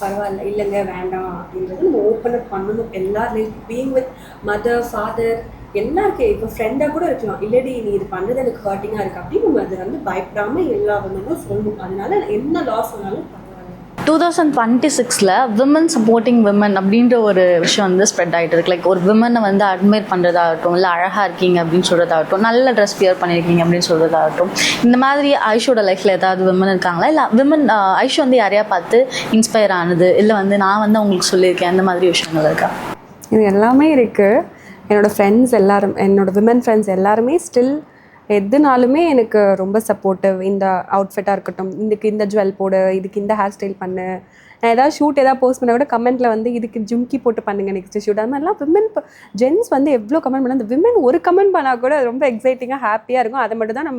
பரவாயில்ல, இல்லைங்க வேண்டாம் அப்படின்றது நம்ம ஓப்பன் அப் பண்ணணும். எல்லாரும் பீயிங் வித் மதர், ஃபாதர் எல்லாருக்கே, இப்போ ஃப்ரெண்டாக கூட இருக்கலாம், இல்லடி நீ இது பண்ணுறது எனக்கு ஹர்ட்டிங்காக இருக்குது அப்படின்னு நம்ம அதை வந்து பயப்படாமல் எல்லா விமனும் சொல்லணும். அதனால என்ன லாஸ் ஆனாலும் 2026 விமன் சப்போர்ட்டிங் விமன் அப்படின்ற ஒரு விஷயம் வந்து ஸ்ப்ரெட் ஆகிட்டு இருக்கு. லைக் ஒரு விமனை வந்து அட்மைர் பண்ணுறதாகட்டும், இல்லை அழகாக இருக்கீங்க அப்படின்னு சொல்கிறதாகட்டும், நல்ல ட்ரெஸ் வியர் பண்ணியிருக்கீங்க அப்படின்னு சொல்கிறதாகட்டும். இந்த மாதிரி ஐஷோட லைஃப்பில் ஏதாவது விமன் இருக்காங்களா? இல்லை விமன் ஐஷோ வந்து யாரையா பார்த்து இன்ஸ்பயர் ஆனது, இல்லை வந்து நான் வந்து அவங்களுக்கு சொல்லியிருக்கேன், அந்த மாதிரி விஷயங்கள் இருக்கா? இது எல்லாமே இருக்குது. என்னோடய ஃப்ரெண்ட்ஸ் எல்லாரும், என்னோடய விமன் ஃப்ரெண்ட்ஸ் எல்லாருமே ஸ்டில் எதுனாலுமே எனக்கு ரொம்ப சப்போர்ட்டிவ். இந்த அவுட்ஃபிட்டாக இருக்கட்டும், இதுக்கு இந்த ஜுவல் போடு, இதுக்கு இந்த ஹேர் ஸ்டைல் பண்ணு, நான் ஏதாவது ஷூட் ஏதாவது போஸ்ட் பண்ண கூட கமெண்ட்டில் வந்து இதுக்கு ஜிம்கி போட்டு பண்ணுங்கள் நெக்ஸ்ட் ஷூட், அது மாதிரிலாம் விமன் ஜென்ஸ் வந்து எவ்வளோ கமெண்ட் பண்ணால் அந்த விமன் ஒரு கமெண்ட் பண்ணால் கூட ரொம்ப எக்ஸைட்டிங்காக ஹாப்பியாக இருக்கும். அதை மட்டும் தான்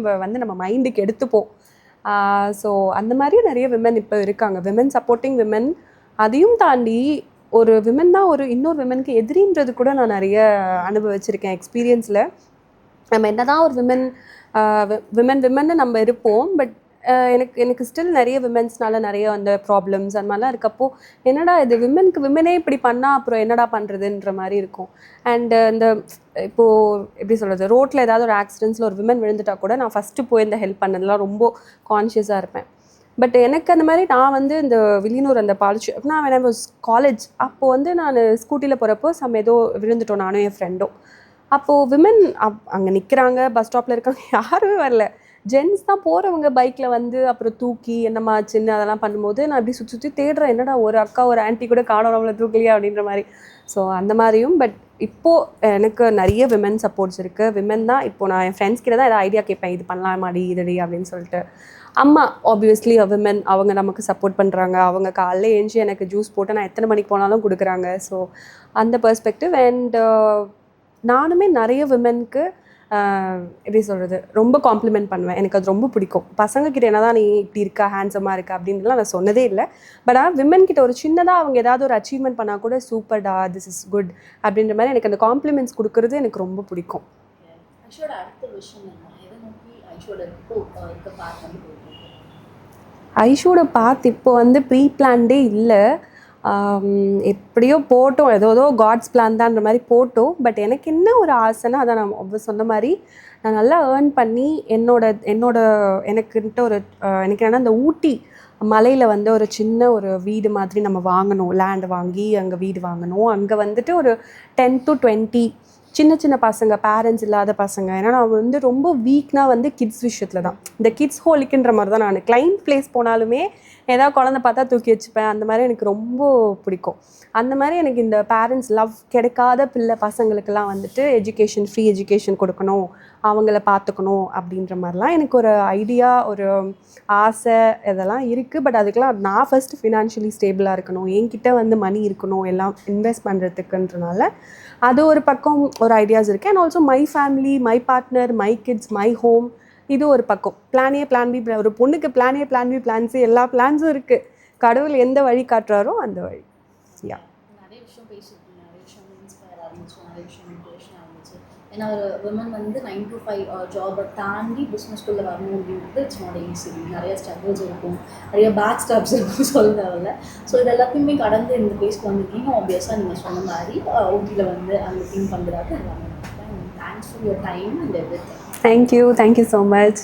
நம்ம மைண்டுக்கு எடுத்துப்போம். ஸோ அந்த மாதிரியும் நிறைய விமன் இப்போ இருக்காங்க, விமன் சப்போர்ட்டிங் விமன். அதையும் தாண்டி ஒரு விமன் தான் ஒரு இன்னொரு விமனுக்கு எதிரின்றது கூட நான் நிறைய அனுபவிச்சிருக்கேன் எக்ஸ்பீரியன்ஸில். நம்ம என்ன தான் ஒரு விமன்னு நம்ம இருப்போம். பட் எனக்கு ஸ்டில் நிறைய விமென்ஸ்னால நிறைய அந்த ப்ராப்ளம்ஸ் அந்த மாதிரிலாம் இருக்கப்போ என்னடா இது விமனே இப்படி பண்ணால் அப்புறம் என்னடா பண்ணுறதுன்ற மாதிரி இருக்கும். அண்டு இந்த இப்போது எப்படி சொல்கிறது, ரோட்டில் ஏதாவது ஒரு ஆக்சிடென்ட்ஸில் ஒரு விமன் விழுந்துட்டா கூட நான் ஃபஸ்ட்டு போய் இந்த ஹெல்ப் பண்ணதெல்லாம் ரொம்ப கான்ஷியஸாக இருப்பேன். பட் எனக்கு அந்த மாதிரி நான் வந்து இந்த வில்லியனூர் அந்த பாலிச்சு நான் when I was காலேஜ் அப்போது வந்து நான் ஸ்கூட்டியில் போகிறப்போ ஏதோ விழுந்துட்டோம் நானும் என் ஃப்ரெண்டும். அப்போது விமன் அங்கே நிற்கிறாங்க, பஸ் ஸ்டாப்பில் இருக்காங்க, யாருமே வரல. ஜென்ஸ் தான் போகிறவங்க பைக்கில் வந்து அப்புறம் தூக்கி என்னம்மா சின்ன அதெல்லாம் பண்ணும்போது நான் அப்படி சுற்றி சுற்றி தேடுறேன், என்னடா ஒரு அக்கா ஒரு ஆன்ட்டி கூட காணோம் நம்மளை தூக்கலையா அப்படின்ற மாதிரி. ஸோ அந்த மாதிரியும். பட் இப்போது எனக்கு நிறைய விமன் சப்போர்ட்ஸ் இருக்குது. விமன் தான் இப்போது நான் என் ஃப்ரெண்ட்ஸ் கிட்ட தான் ஏதாவது ஐடியா கேட்பேன், இது பண்ணலாமாடி இதுடி அப்படின்னு சொல்லிட்டு. அம்மா ஆப்வியஸ்லி விமன், அவங்க நமக்கு சப்போர்ட் பண்ணுறாங்க. அவங்க காலைல ஏஞ்சி எனக்கு ஜூஸ் போட்டு நான் எத்தனை மணிக்கு போனாலும் கொடுக்குறாங்க. ஸோ அந்த பெர்ஸ்பெக்டிவ். அண்ட் நானுமே நிறைய விமனுக்கு எப்படி சொல்கிறது, ரொம்ப காம்ப்ளிமெண்ட் பண்ணுவேன். எனக்கு அது ரொம்ப பிடிக்கும். பசங்கக்கிட்ட என்ன தான் நீ இப்படி இருக்கா, ஹேண்ட்ஸமாக இருக்கா அப்படின்லாம் நான் சொன்னதே இல்லை. பட் ஆனால் விமன் கிட்ட ஒரு சின்னதாக அவங்க ஏதாவது ஒரு அச்சீவ்மெண்ட் பண்ணால் கூட சூப்பர்டா, திஸ் இஸ் குட் அப்படின்ற மாதிரி எனக்கு அந்த காம்ப்ளிமெண்ட்ஸ் கொடுக்குறது எனக்கு ரொம்ப பிடிக்கும். ஐஷோட பாத் இப்போ வந்து ப்ரீ பிளான்டே இல்லை. எப்படியோ போட்டோம், ஏதோ காட்ஸ் பிளான் தான்ற மாதிரி போட்டோம். பட் எனக்கு என்ன ஒரு ஆசைன்னா, அதை நான் சொன்ன மாதிரி நான் நல்லா ஏர்ன் பண்ணி எனக்குன்ட்டு ஒரு எனக்கு என்னென்னா இந்த ஊட்டி மலையில் வந்து ஒரு சின்ன ஒரு வீடு மாதிரி நம்ம வாங்கணும், லேண்ட் வாங்கி அங்கே வீடு வாங்கணும். அங்கே வந்துட்டு ஒரு 10 to 20 சின்ன சின்ன பசங்க, பேரண்ட்ஸ் இல்லாத பசங்க. ஏன்னா நான் வந்து ரொம்ப வீக்னா வந்து கிட்ஸ் விஷயத்தில் தான், இந்த கிட்ஸ் ஹோலிக்குன்ற மாதிரி தான். நான் கிளைண்ட் பிளேஸ் போனாலுமே ஏதாவது குழந்தை பார்த்தா தூக்கி வச்சுப்பேன். அந்த மாதிரி எனக்கு ரொம்ப பிடிக்கும். அந்த மாதிரி எனக்கு இந்த பேரண்ட்ஸ் லவ் கிடைக்காத பசங்களுக்கெல்லாம் வந்துட்டு எஜுகேஷன், ஃப்ரீ எஜுகேஷன் கொடுக்கணும், அவங்கள பார்த்துக்கணும் அப்படின்ற மாதிரிலாம் எனக்கு ஒரு ஐடியா, ஒரு ஆசை இதெல்லாம் இருக்குது. பட் அதுக்கெலாம் நான் ஃபஸ்ட்டு ஃபினான்ஷியலி ஸ்டேபிளாக இருக்கணும், என்கிட்ட வந்து மணி இருக்கணும் எல்லாம் இன்வெஸ்ட் பண்ணுறதுக்குன்றனால அது ஒரு பக்கம் ஒரு ஐடியாஸ் இருக்குது. And also my family, my partner, my kids, my home, இது ஒரு பக்கம். பிளான் ஏ பிளான் பி, ஒரு பொண்ணுக்கு plan A plan B plans எல்லா பிளான்ஸும் இருக்குது. கடவுள் எந்த வழி காட்டுறாரோ அந்த வழி. யா, நிறைய விஷயம் பேசியிருக்கீங்க, நிறைய விஷயம் இன்ஸ்பயர் ஆகிருந்துச்சு, நிறைய விஷயம் இன்ஸ்பிரேஷன் ஆகிருந்துச்சு. ஏன்னா ஒரு விமன் வந்து 9 to 5 ஜாபை தாண்டி பிஸ்னஸ்குள்ளே வரணும் அப்படின்றது இட்ஸ் நாட் ஈஸி. நிறைய ஸ்ட்ரகிள்ஸ் இருக்கும், நிறைய பேக் ஸ்டாப்ஸ் இருக்கும், சொல்ல தேவையில்ல. ஸோ இது எல்லாத்தையுமே கடந்து இந்த பேஸ்க்கு வந்திருக்கீங்க. ஆப்வியஸாக நீங்கள் சொன்ன மாதிரி ஊட்டியில் வந்து அந்த திங்க் பண்ணுறதாக்கு எல்லாமே. Thanks for your time and everything. Thank you so much.